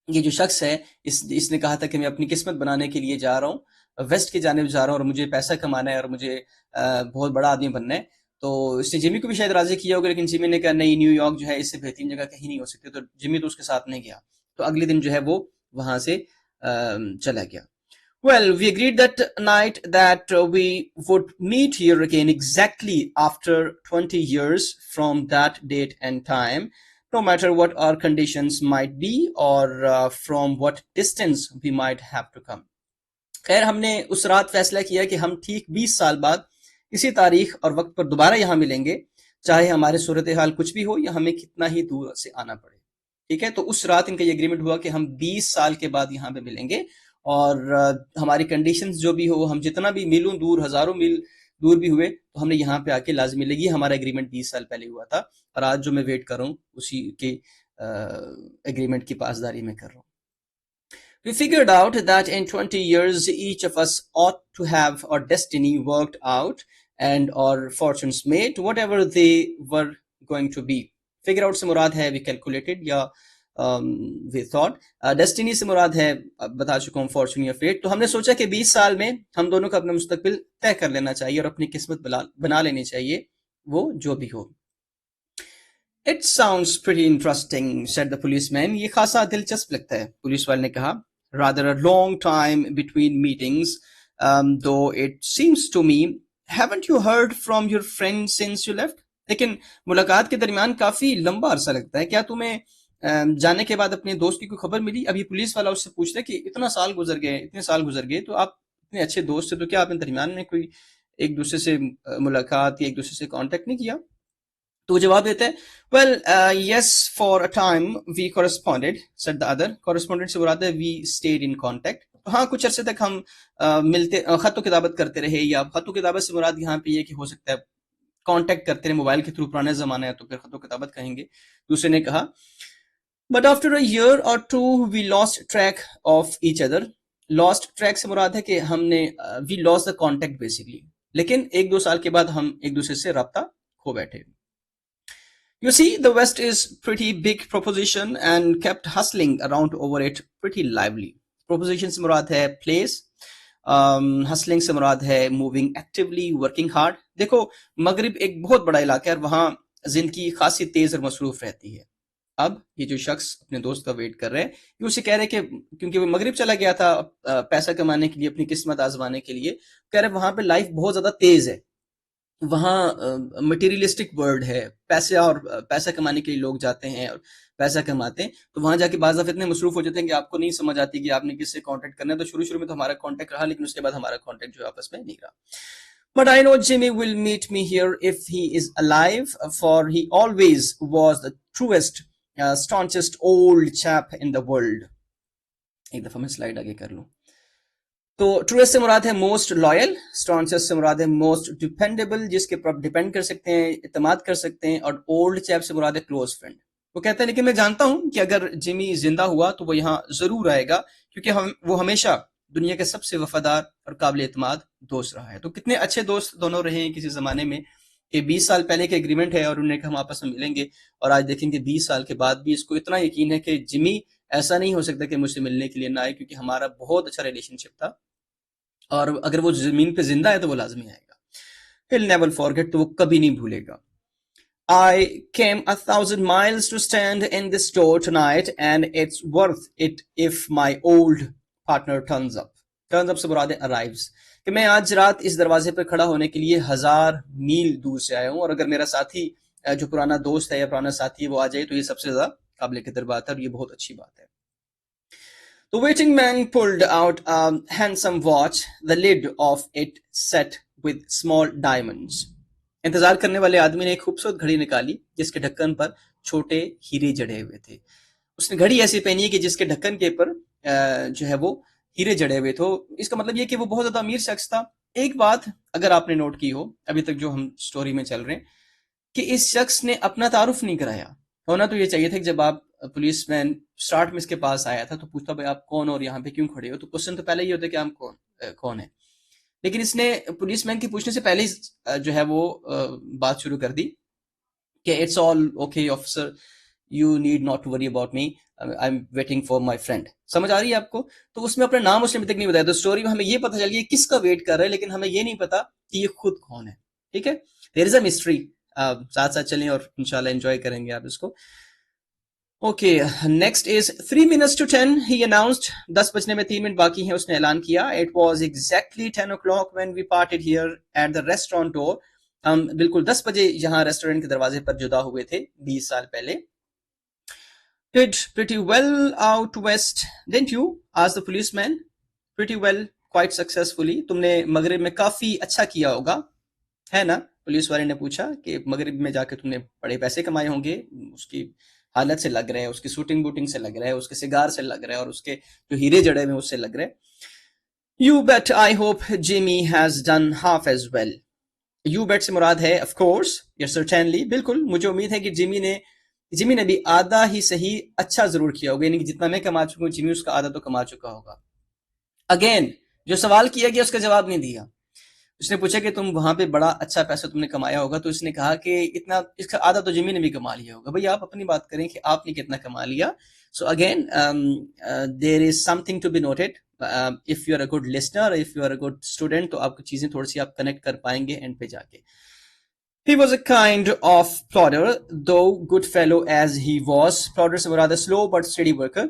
ये जो शख्स है इसने कहा था कि मैं अपनी किस्मत बनाने के लिए जा रहा हूँ, वेस्ट की जानिब जा रहा हूँ और मुझे पैसा कमाना है और मुझे बहुत बड़ा आदमी बनना है। तो इसने जिमी को भी शायद राजी किया होगा, लेकिन जिमी ने कहा नहीं, न्यूयॉर्क जो है इससे बेहतरीन जगह कहीं नहीं हो सकती। तो जिमी तो उसके साथ नहीं गया। तो अगले दिन जो है वो वहां से चला गया। Well, we agreed that night that we would meet here again exactly after 20 years from that date and time. no matter what our conditions might be or from what distance we might have to come. खैर हमने उस रात फैसला किया कि हम ठीक 20 साल बाद इसी तारीख और वक्त पर दोबारा यहाँ मिलेंगे, चाहे हमारे सूरत हाल कुछ भी हो या हमें कितना ही दूर से आना पड़े। ठीक है, तो उस रात इनका ये एग्रीमेंट हुआ कि हम 20 साल के बाद यहाँ पे मिलेंगे और हमारी कंडीशंस जो भी हो, हम जितना भी मीलों दूर, हजारों मील दूर भी हुए, तो हमने यहाँ पे आके लाजमी मिलेगी। हमारा एग्रीमेंट 20 साल पहले हुआ था और आज जो मैं वेट कर रहा हूँ उसी के एग्रीमेंट की पासदारी में कर रहा हूँ। We figured out that in 20 years, each of us ought to have our destiny worked out and our fortunes made, whatever they were going to be. Figure out से मुराद है we calculated या we thought. Destiny से मुराद है बता चुका हूँ fortune या fate. तो हमने सोचा कि 20 साल में हम दोनों का अपना मुस्तकबिल तय कर लेना चाहिए और अपनी किस्मत बना लेनी चाहिए, वो जो भी हो. It sounds pretty interesting, said the policeman. ये खासा दिलचस्प लगता है, पुलिस वाले ने कहा. Rather a long time between meetings, though it seems to me. Haven't you heard from your friend since you left? लेकिन मुलाकात के दरमियान काफी लंबा अरसा लगता है. क्या तुम्हें जाने के बाद अपने दोस्त की कोई खबर मिली? अभी पुलिस वाला उससे पूछ रहा है कि इतने साल गुजर गए, तो आप इतने अच्छे दोस्त थे, तो क्या आपने दरमियान में कोई एक दूसरे से मुलाकात या एक दूसरे से कांटेक्ट नहीं किया? तो वो जवाब देते हैं, well, yes, for a time we corresponded, said the other. Correspondent से मुराद है we stayed in contact. तो हाँ, कुछ अरसे तक हम मिलते, खत किताबत करते रहे, या खत किताबत से मुराद यहाँ पे ये कि हो सकता है कांटेक्ट करते रहे मोबाइल के थ्रू. पुराना जमाना है तो फिर खत किताबत कहेंगे. दूसरे ने कहा, but after a year or two we lost track of each other. Lost track से मुराद है कि हमने we lost the contact basically. लेकिन 1-2 साल के बाद हम एक दूसरे से राब्ता खो बैठे. You see, the West is pretty big proposition and kept hustling around over it pretty lively. Proposition से मुराद है place, hustling से मुराद है moving actively, working hard. देखो, मगरिब एक बहुत बड़ा इलाका है और वहाँ जिंदगी खासी तेज और मसरूफ रहती है. अब ये जो शख्स अपने दोस्त का वेट कर रहे हैं, ये उसे कह रहे कि क्योंकि वो मगरिब चला गया था पैसा कमाने के लिए, अपनी किस्मत आजमाने के लिए, कह रहे वहां पे लाइफ बहुत ज्यादा तेज है. वहाँ मटेरियलिस्टिक वर्ल्ड है, पैसे और पैसा कमाने के लिए लोग जाते हैं और पैसा कमाते हैं. तो वहां जाके बाज़ दफे इतने मसरूफ हो जाते हैं कि आपको नहीं समझ आती कि आपने किससे कांटेक्ट करना है. तो शुरू में तो हमारा कांटेक्ट रहा, लेकिन उसके बाद हमारा कांटेक्ट जो आपस में नहीं रहा. But I know Jimmy will meet me here if he is alive, for he always was the truest, staunchest old chap in the world. एक दफा मैं स्लाइड आगे कर लूं. तो ट्रूएस्ट से मुराद है मोस्ट लॉयल, स्टॉन्चेस्ट से मुराद है मोस्ट डिपेंडेबल, जिसके ऊपर डिपेंड कर सकते हैं, इत्मीनान कर सकते हैं. और ओल्ड चैप से मुराद है क्लोज फ्रेंड. वो कहता है, लेकिन मैं जानता हूं कि अगर जिमी जिंदा हुआ तो वो यहाँ जरूर आएगा, क्योंकि वो हमेशा दुनिया के सबसे वफादार और काबिल एतमाद दोस्त रहा है. तो कितने अच्छे दोस्त दोनों रहे हैं किसी जमाने में, कि 20 साल पहले के एग्रीमेंट है और उन्होंने कहा हम आपस में मिलेंगे, और आज देखेंगे 20 साल के बाद भी इसको इतना यकीन है कि जिमी ऐसा नहीं हो सकता कि मुझसे मिलने के लिए ना आए, क्योंकि हमारा बहुत अच्छा रिलेशनशिप था और अगर वो जमीन पे जिंदा है तो वो लाजमी आएगा. He'll never forget, तो वो कभी नहीं भूलेगा. I came 1,000 miles to stand in this door tonight and it's worth it if my old partner turns up. Turns up से मुराद है arrives, कि मैं आज रात इस दरवाजे पर खड़ा होने के लिए 1000 मील दूर से आया हूँ, और अगर मेरा साथी जो पुराना दोस्त है या पुराना साथी है वो आ जाए तो ये सबसे ज्यादा काबिल कदर बात है और ये बहुत अच्छी बात है. The waiting man pulled out a handsome watch, the lid of it set with small diamonds. इंतजार करने वाले आदमी ने एक खूबसूरत घड़ी निकाली जिसके ढक्कन पर छोटे हीरे जड़े हुए थे. उसने घड़ी ऐसी पहनी है कि जिसके ढक्कन के ऊपर जो है वो हीरे जड़े हुए थे. इसका मतलब ये कि वो बहुत ज्यादा अमीर शख्स था. एक बात अगर आपने नोट की हो अभी तक जो हम स्टोरी में चल रहे हैं, कि इस शख्स ने अपना तारुफ नहीं कराया. होना तो ये चाहिए था कि जब आप पुलिसमैन स्टार्ट में इसके पास आया था तो पूछता भाई आप कौन और यहाँ पे क्यों खड़े हो, तो क्वेश्चन तो पहले ही होता है कि आप कौन है. लेकिन इसने पुलिसमैन की पूछने से पहले ही जो है वो बात शुरू कर दी कि it's all okay officer, you need not to worry about me, I am waiting for my friend. समझ आ रही है आपको? तो उसमें अपना नाम उसने अभी तक नहीं बताया. तो स्टोरी में हमें ये पता चल गया किसका वेट कर रहा है, लेकिन हमें ये नहीं पता कि ये खुद कौन है. ठीक है, देयर इज अ मिस्ट्री. साथ साथ चलें और इंशाल्लाह एंजॉय करेंगे आप इसको. Okay, next is 3 minutes to 10. He announced 10 बजने में 3 मिनट बाकी हैं. उसने ऐलान किया. It was exactly 10 o'clock when we parted here at the restaurant door. हम बिल्कुल 10 बजे यहाँ रेस्टोरेंट के दरवाजे पर जुदा हुए थे 20 साल पहले. Did pretty well out west, didn't you? asked the policeman. Pretty well, quite successfully. तुमने मगरिब में काफी अच्छा किया होगा, है ना? पुलिस वाले ने पूछा कि मगरिब में जाके तुमने बड़े पैसे कमाए होंगे। उसकी हालत से लग रहे हैं, उसकी शूटिंग बूटिंग से लग रहा है, उसके सिगार से लग रहा है और उसके जो हीरे जड़े हुए उससे लग रहे हैं। You bet I hope Jimmy has done half as well. You bet से मुराद है of course, yes certainly, बिल्कुल मुझे उम्मीद है कि जिमी ने भी आधा ही सही अच्छा जरूर किया होगा, यानी कि जितना मैं कमा चुका हूँ जिमी उसका आधा तो कमा चुका होगा। अगेन जो सवाल किया गया उसका जवाब नहीं दिया। उसने पूछा कि तुम वहां पे बड़ा अच्छा पैसा तुमने कमाया होगा, तो इसने कहा कि इतना इसका आधा तो जिमी ने भी कमा लिया होगा। भाई आप अपनी बात करें कि आपने कितना कमा लिया। So again there is something to be noted. If you are a good listener, if you are a good student, तो आपको चीजें थोड़ी सी आप कनेक्ट कर पाएंगे एंड पे जाके। He was a kind of plodder, though good fellow as he was. Plodder से मुराद है slow but steady worker.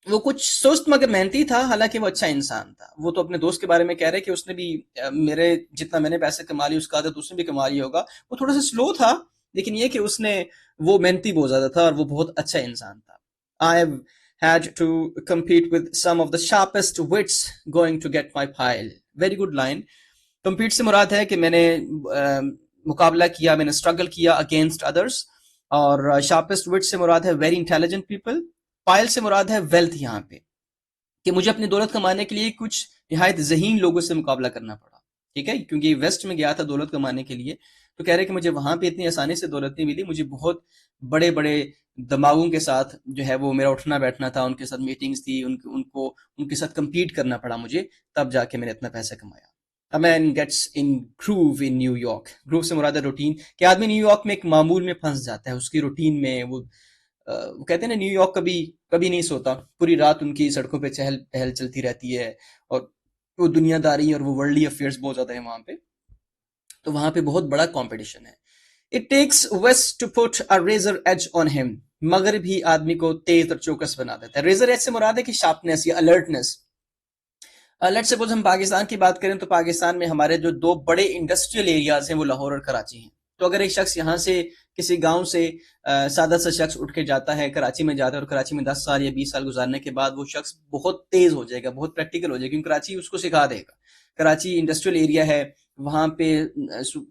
वो कुछ सुस्त मगर मेहनती था, हालांकि वो अच्छा इंसान था। वो तो अपने दोस्त के बारे में कह रहे कि उसने भी मेरे जितना मैंने पैसे कमा लिए उसका आदत उसने भी कमा लिया होगा। वो थोड़ा सा स्लो था, लेकिन ये कि उसने वो मेहनती बहुत ज्यादा था और वो बहुत अच्छा इंसान था। I have had to compete with some of the sharpest wits going to get my pile. Very good line. compete से मुराद है कि मैंने मुकाबला किया, मैंने स्ट्रगल किया अगेंस्ट अदर्स। और शार्पेस्ट विट से मुराद है वेरी इंटेलिजेंट पीपल। पायल से मुराद है वेल्थ यहाँ पे, कि मुझे अपनी दौलत कमाने के लिए कुछ निहायत ज़हीन लोगों से मुकाबला करना पड़ा। ठीक है, क्योंकि वेस्ट में गया था दौलत कमाने के लिए, तो कह रहे कि मुझे वहां पे इतनी आसानी से दौलत नहीं मिली, मुझे बहुत बड़े बड़े दिमागों के साथ जो है वो मेरा उठना बैठना था, उनके साथ मीटिंग्स थी, उनके साथ compete करना पड़ा मुझे, तब जाके मैंने इतना पैसा कमाया। A man gets in groove in New York. Groove से मुराद है रूटीन, कि आदमी न्यूयॉर्क में एक मामूल में फंस जाता है, उसकी रूटीन में। वो कहते हैं ना, न्यूयॉर्क कभी कभी नहीं सोता, पूरी रात उनकी सड़कों पे चहल पहल चलती रहती है, और वो दुनियादारी और वो वर्ल्डली अफेयर्स बहुत ज्यादा है वहां पे, तो वहां पे बहुत बड़ा कंपटीशन है। It takes west to put a razor edge on him. मगरिब ही आदमी को तेज और चौकस बना देता है। रेजर एज से मुराद है कि शार्पनेस या अलर्टनेस। लेट्स सपोज हम पाकिस्तान की बात करें, तो पाकिस्तान में हमारे जो दो बड़े इंडस्ट्रियल एरियाज हैं वो लाहौर और कराची हैं। तो अगर एक शख्स यहाँ से किसी गांव से सादा सा शख्स उठ के जाता है, कराची में जाता है, और कराची में 10 साल या 20 साल गुजारने के बाद वो शख्स बहुत तेज हो जाएगा, बहुत प्रैक्टिकल हो जाएगा, क्योंकि कराची उसको सिखा देगा। कराची इंडस्ट्रियल एरिया है, वहां पे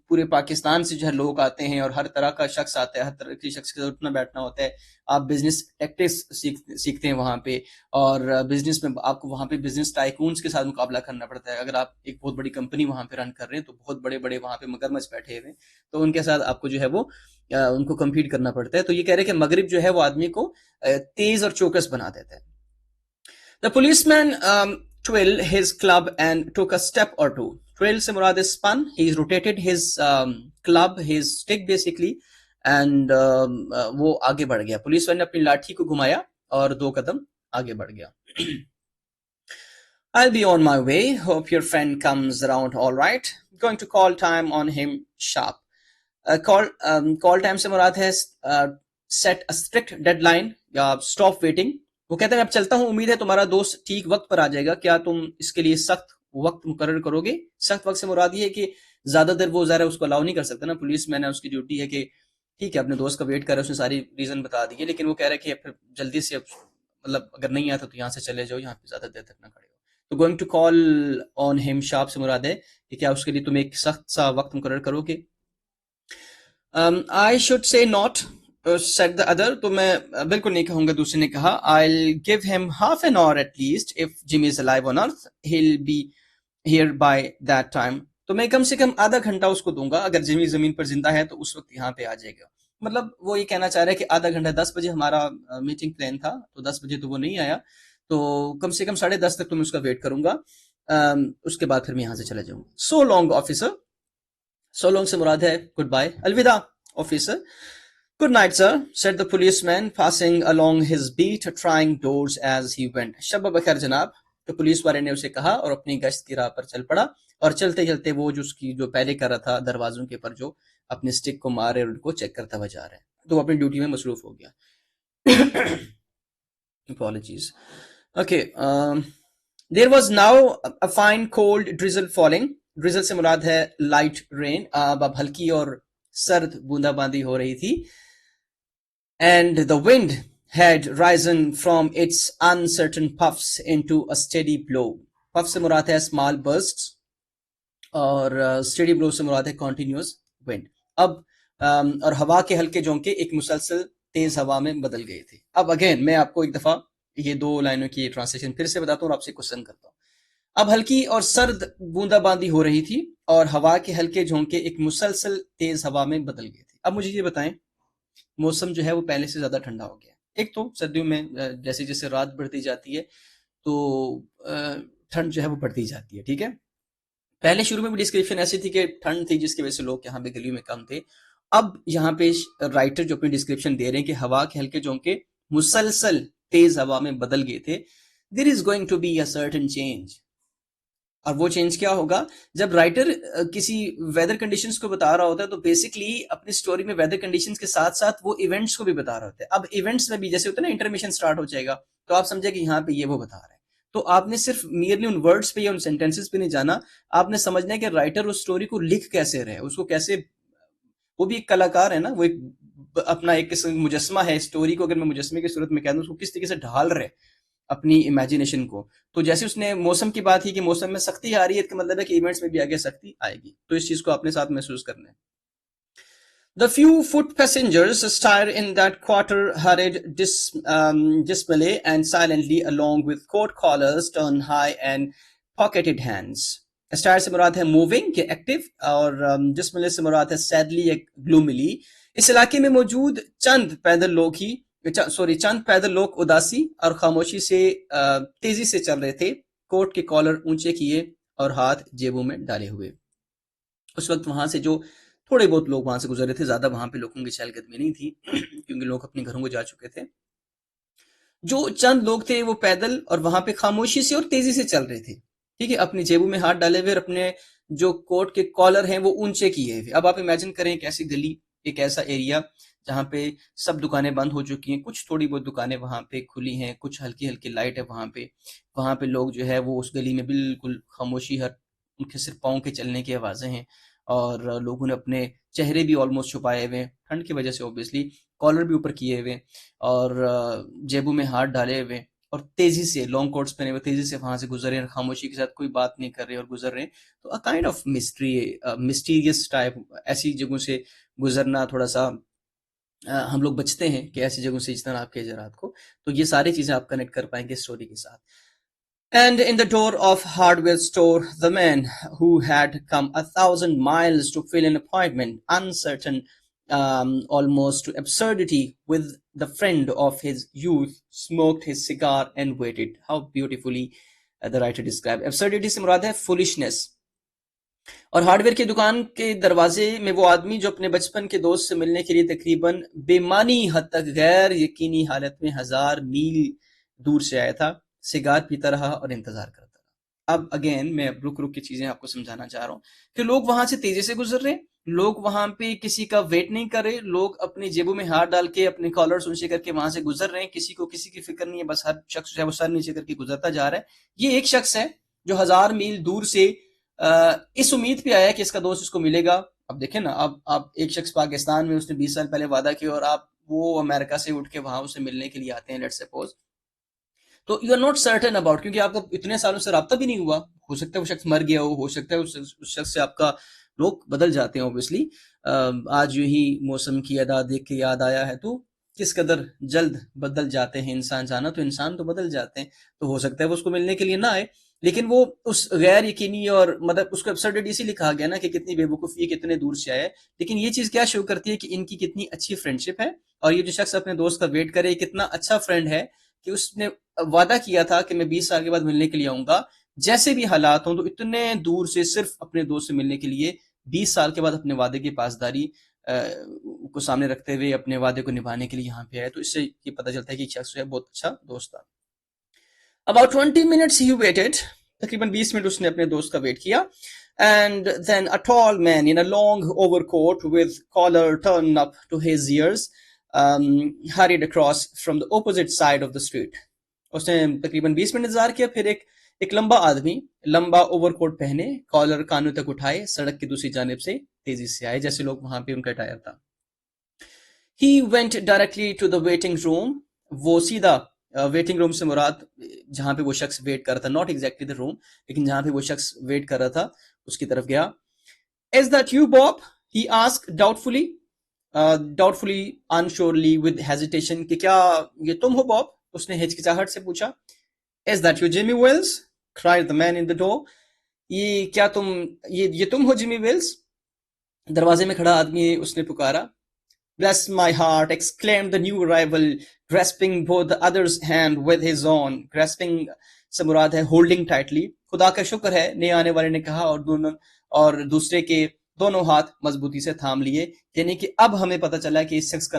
पूरे पाकिस्तान से जो है लोग आते हैं और हर तरह का शख्स आता है, हर तरह के शख्स के साथ उठना बैठना होता है। आप बिजनेस टैक्टिक्स सीखते हैं वहां पे, और बिजनेस में आपको वहां पे बिजनेस टाइकून्स के साथ मुकाबला करना पड़ता है। अगर आप एक बहुत बड़ी कंपनी वहां पे रन कर रहे हैं, तो बहुत बड़े बड़े वहां पे मगरमच्छ बैठे हुए हैं, तो उनके साथ आपको जो है वो उनको कम्पीट करना पड़ता है। तो ये कह रहे हैं कि मगरिब जो है वो आदमी को तेज और चौकस बना देता है। The policeman twirled his club and took a step or two. Twirl से मुराद spun. He's rotated his club, his stick basically, and वो आगे बढ़ गया। पुलिस वाले ने अपनी लाठी को घुमाया और 2 कदम आगे बढ़ गया। I'll be on my way. Hope your friend comes around all right. Going to call time on him sharp. Call time से मुराद है set a strict deadline या stop waiting. वो कहते हैं अब चलता हूं, उम्मीद है तुम्हारा दोस्त ठीक वक्त पर आ जाएगा, क्या तुम इसके लिए सख्त वक्त मुकर्रर करोगे? सख्त वक्त से मुराद ये है कि ज्यादा देर वो ज़ाहिर है उसको अलाउ नहीं कर सकता ना, पुलिस मैन है, उसकी ड्यूटी है कि ठीक है अपने दोस्त का वेट कर रहा है, उसने सारी रीजन बता दी है, लेकिन वो कह रहा है कि फिर जल्दी से मतलब अगर नहीं आता तो यहाँ से चले जाओ, यहाँ पे ज्यादा देर तक ना खड़े हो। तो going to call on him sharp से मुराद है कि क्या उसके लिए तुम एक सख्त सा वक्त मुकर्रर करोगे? I should say not said the other. तो मैं बिल्कुल नहीं कहूंगा, दूसरे ने कहा। I'll give him half an hour at least. If Jimmy is alive on earth, he'll be here by that time. तो मैं कम से कम आधा घंटा उसको दूंगा, अगर जिमी जमीन पर जिंदा है तो उस वक्त यहाँ पे आ जाएगा। मतलब वो ये कहना चाह रहा है कि आधा घंटा, 10 बजे हमारा मीटिंग प्लान था, तो 10 बजे तो वो नहीं आया, तो कम से कम 10:30 तक तो मैं उसका वेट करूंगा, उसके बाद फिर मैं यहाँ से चला जाऊंगा। So long officer. So long से मुराद है गुड बाय, अलविदा officer. Good night, sir, said the policeman, passing along his beat, trying doors as he went. शब बखैर जनाब, तो पुलिस वाले ने उसे कहा और अपनी गश्त की राह पर चल पड़ा। और चलते चलते वो जो उसकी जो पहले कर रहा था दरवाजों के पर जो अपने स्टिक को मारे और उनको चेक करता हुआ जा रहा है, तो वो अपनी ड्यूटी में मसरूफ हो गया। Apologies. Okay. There was now a fine cold drizzle falling. Drizzle से मुराद है light rain. अब हल्की और सर्द बूंदाबांदी हो रही थी। And the wind had risen from its uncertain puffs into a steady blow. Puff से मुराद है small bursts और स्टेडी ब्लो से मुराद है कॉन्टिन्यूअस विंड. अब और हवा के हल्के झोंके एक मुसलसल तेज हवा में बदल गए थे. अब अगेन मैं आपको एक दफा ये दो लाइनों की ट्रांसलेशन फिर से बताता हूँ और आपसे क्वेश्चन करता हूँ. अब हल्की और सर्द बूंदाबांदी हो रही थी और हवा के हल्के झोंके एक मुसलसल तेज हवा में बदल गए थे. अब मुझे ये बताएं, मौसम जो है वो पहले से ज्यादा ठंडा हो गया. एक तो सर्दियों में जैसे जैसे रात बढ़ती जाती है तो ठंड जो है वो बढ़ती जाती है. ठीक है, पहले शुरू में भी डिस्क्रिप्शन ऐसी थी कि ठंड थी जिसकी वजह से लोग यहाँ पे गलियों में कम थे. अब यहाँ पे राइटर जो अपनी डिस्क्रिप्शन दे रहे हैं कि हवा के हल्के झोंके मुसलसल तेज हवा में बदल गए थे. There is going to be a certain change. और वो चेंज क्या होगा? जब राइटर किसी वेदर कंडीशंस को बता रहा होता है तो बेसिकली अपनी स्टोरी में वेदर कंडीशंस के साथ साथ वो इवेंट्स को भी बता रहा होता है. अब इवेंट्स में भी जैसे होता है ना, इंटरमिशन स्टार्ट हो जाएगा तो आप समझे कि यहाँ पे ये वो बता रहा है. तो आपने सिर्फ मियरली उन वर्ड्स पे या उन सेंटेंसेस पे नहीं जाना, आपने समझना है कि राइटर उस स्टोरी को लिख कैसे रहे, उसको कैसे, वो भी एक कलाकार है ना, वो एक अपना एक किस्म मुजस्मा है. स्टोरी को अगर मैं मुजस्मे की सूरत में कह दूं, उसको किस तरीके से ढाल रहे अपनी इमेजिनेशन को. तो जैसे उसने मौसम की बात की कि मौसम में सख्ती आ रही है, इसका मतलब है कि इवेंट्स में भी आगे सख्ती आएगी. तो इस चीज को आपने साथ महसूस करना है. The few foot passengers stirred in that quarter hurried dismally and silently along with coat collars turned high and pocketed hands. Stir से मुराद है moving के active और dismally से मुराद है sadly या gloomily. इस इलाके में मौजूद चंद पैदल लोग उदासी और खामोशी से तेजी से चल रहे थे, कोट के कॉलर ऊंचे किए और हाथ जेबों में डाले हुए. उस वक्त वहां से जो थोड़े बहुत लोग वहां से गुजरे थे, ज्यादा वहां पे लोगों की चहलकदमी नहीं थी क्योंकि लोग अपने घरों को जा चुके थे. जो चंद लोग थे वो पैदल और वहां पे खामोशी से और तेजी से चल रहे थे. ठीक है, अपनी जेबों में हाथ डाले हुए और अपने जो कोट के कॉलर हैं वो ऊंचे किए हुए. अब आप इमेजिन करें एक ऐसी गली, एक ऐसा एरिया जहाँ पे सब दुकानें बंद हो चुकी हैं, कुछ थोड़ी बहुत दुकानें वहां पे खुली हैं, कुछ हल्की हल्की लाइट है वहां पे लोग जो है वो उस गली में बिल्कुल खामोशी, हर उनके सिर्फ पाँव के चलने की आवाजें हैं और लोगों ने अपने चेहरे भी ऑलमोस्ट छुपाए हुए हैं ठंड की वजह से, ऑब्वियसली कॉलर भी ऊपर किए हुए और जेबों में हाथ डाले हुए और तेजी से लॉन्ग कोट्स पहने हुए तेजी से वहां से गुजर रहे हैं, खामोशी के साथ कोई बात नहीं कर रहे और गुजर रहे हैं. तो a kind of mysterious type, ऐसी जगहों से गुजरना थोड़ा सा हम लोग बचते हैं कि ऐसी जगहों से इज्तनाब किया जाए रात को. तो ये सारी चीजें आप कनेक्ट कर पाएंगे स्टोरी के साथ. And in the door of hardware store, the man who had come 1,000 miles to fill an appointment, uncertain, almost to absurdity, with the friend of his youth, smoked his cigar and waited. How beautifully the writer described. Absurdity से मुराद है foolishness. और हार्डवेयर की दुकान के दरवाजे में वो आदमी जो अपने बचपन के दोस्त से मिलने के लिए तकरीबन बेमानी हद तक गैर यकीनी हालत में 1,000 मील दूर से आया था, सिगार पीता रहा और इंतजार करता रहा. अब अगेन मैं रुक रुक की चीजें आपको समझाना चाह रहा हूँ कि लोग वहां से तेजी से गुजर रहे, लोग वहां पे किसी का वेट नहीं कर रहे, लोग अपनी जेबों में हाथ डाल के अपने कॉलर ऊंचे करके वहां से गुजर रहे हैं, किसी को किसी की फिक्र नहीं है, बस हर शख्स जो है वो सर नीचे करके गुजरता जा रहा है. ये एक शख्स है जो 1,000 मील दूर से इस उम्मीद पे आया कि इसका दोस्त इसको मिलेगा. अब देखें ना, अब आप एक शख्स पाकिस्तान में, उसने 20 साल पहले वादा किया और आप वो अमेरिका से उठ के वहां उसे मिलने के लिए आते हैं, लेट्स सपोज. तो you are not certain about, क्योंकि आपका इतने सालों से राब्ता भी नहीं हुआ, हो सकता है वो शख्स मर गया हो सकता है उस शख्स से आपका लोग बदल जाते हैं ऑब्वियसली. आज यूं ही मौसम की अदा देख के याद आया है तो किस कदर जल्द बदल जाते हैं इंसान, जाना तो इंसान तो बदल जाते हैं. तो हो सकता है वो उसको मिलने के लिए ना आए, लेकिन वो उस गैर यकीनी और मतलब उसको एब्सर्डिटी से लिखा गया ना कि कितनी बेवकूफ़ी है, कितने दूर से आया है. लेकिन ये चीज़ क्या शो करती है कि इनकी कितनी अच्छी फ्रेंडशिप है और ये जो शख्स अपने दोस्त का वेट करे कितना अच्छा फ्रेंड है कि उसने वादा किया था कि मैं 20 साल के बाद मिलने के लिए आऊंगा, जैसे भी हालात हों. तो इतने दूर से सिर्फ अपने दोस्त से मिलने के लिए 20 साल के बाद अपने वादे की पासदारी को सामने रखते हुए अपने वादे को निभाने के लिए यहाँ पे आए. तो इससे ये पता चलता है कि शख्स जो है बहुत अच्छा दोस्त था. About 20 minutes he waited. तकरीबन 20 मिनट उसने अपने दोस्त का वेट किया. And then a tall man in a long overcoat with collar turned up to his ears hurried across from the opposite side of the street. उसने तकरीबन 20 मिनट इंतजार किया, फिर एक लंबा आदमी लंबा ओवरकोट पहने, कॉलर कानों तक उठाए, सड़क की दूसरी जानिब से तेजी से आए, जैसे लोग वहां पे उनका टायर था. He went directly to the waiting room वो सीधा वेटिंग रूम से मुराद जहां पे वो शख्स वेट कर रहा था, नॉट एग्जैक्टली द रूम, लेकिन जहां पे वो शख्स वेट कर रहा था उसकी तरफ गया. Is that you Bob, he ask doubtfully, doubtfully, unsurely, with hesitation, कि क्या ये तुम हो बॉब? उसने हिचकिचाहट से पूछा. Is that you Jimmy Wells, cried the man in the door. ये क्या तुम, ये तुम हो जिमी वेल्स? दरवाजे में खड़ा आदमी उसने पुकारा. Bless my heart, exclaimed the new arrival, grasping both the other's hand with his own. Grasping से मुराद है holding tightly. खुदा का शुक्र है, नए आने वाले ने कहा, और दूसरे के दोनों हाथ मजबूती से थाम लिए. यानी कि अब हमें पता चला कि इस शख्स का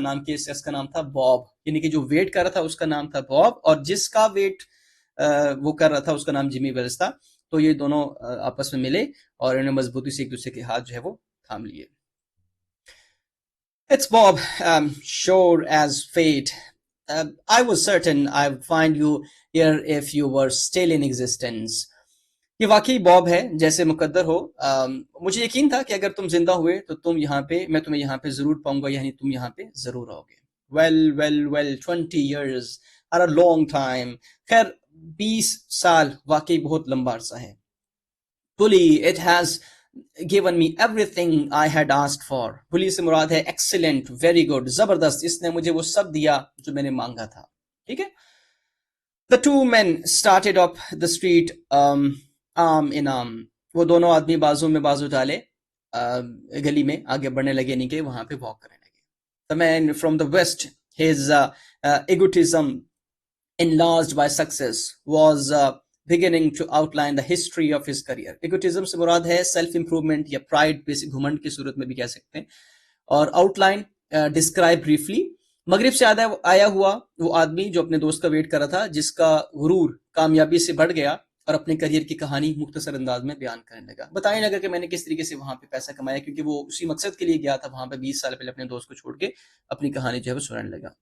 नाम था बॉब. यानी कि जो वेट कर रहा था उसका नाम था बॉब, और जिसका वेट वो कर रहा था उसका नाम जिमी वेल्स था. तो ये दोनों आपस में मिले और इन्होंने मजबूती से एक दूसरे के हाथ जो है वो थाम लिए. It's Bob, sure as fate. I was certain I'd find you here if you were still in existence. ये वाकई बॉब है, जैसे मुकद्दर हो. मुझे यकीन था कि अगर तुम जिंदा हुए तो मैं तुम्हें यहाँ पे जरूर पाऊंगा, यानी तुम यहाँ पे जरूर आओगे. Well, 20 years are a long time. खैर 20 साल वाकई बहुत लंबा अरसा है. Bully, it has given me everything I had asked for. बुली से मुराद है excellent, very good, जबरदस्त, इसने मुझे वो सब दिया जो मैंने मांगा था. ठीक है. The two men started up the street, arm in arm. वो दोनों आदमी बाजू में बाजू डाले गली में आगे बढ़ने लगे, नहीं के वहां पे वॉक करने लगे. The man from the west, his egotism enlarged by success, was beginning to outline the history of his career. Egotism से मुराद है सेल्फ इंप्रूवमेंट या प्राइड, बेसिक घुमंड की सूरत में भी कह सकते हैं. और आउटलाइन, डिस्क्राइब ब्रीफली. मगरिब से आया हुआ वो आदमी जो अपने दोस्त का वेट कर रहा था, जिसका गुरूर कामयाबी से बढ़ गया और अपने करियर की कहानी मुख्तसर अंदाज में बयान करने लगा. बताने लगा कि मैंने किस तरीके से वहां पे पैसा कमाया, क्योंकि वो उसी मकसद के लिए गया था वहां पे 20 साल पहले अपने दोस्त को छोड़ के. अपनी कहानी जो है वो सुनाने लगा.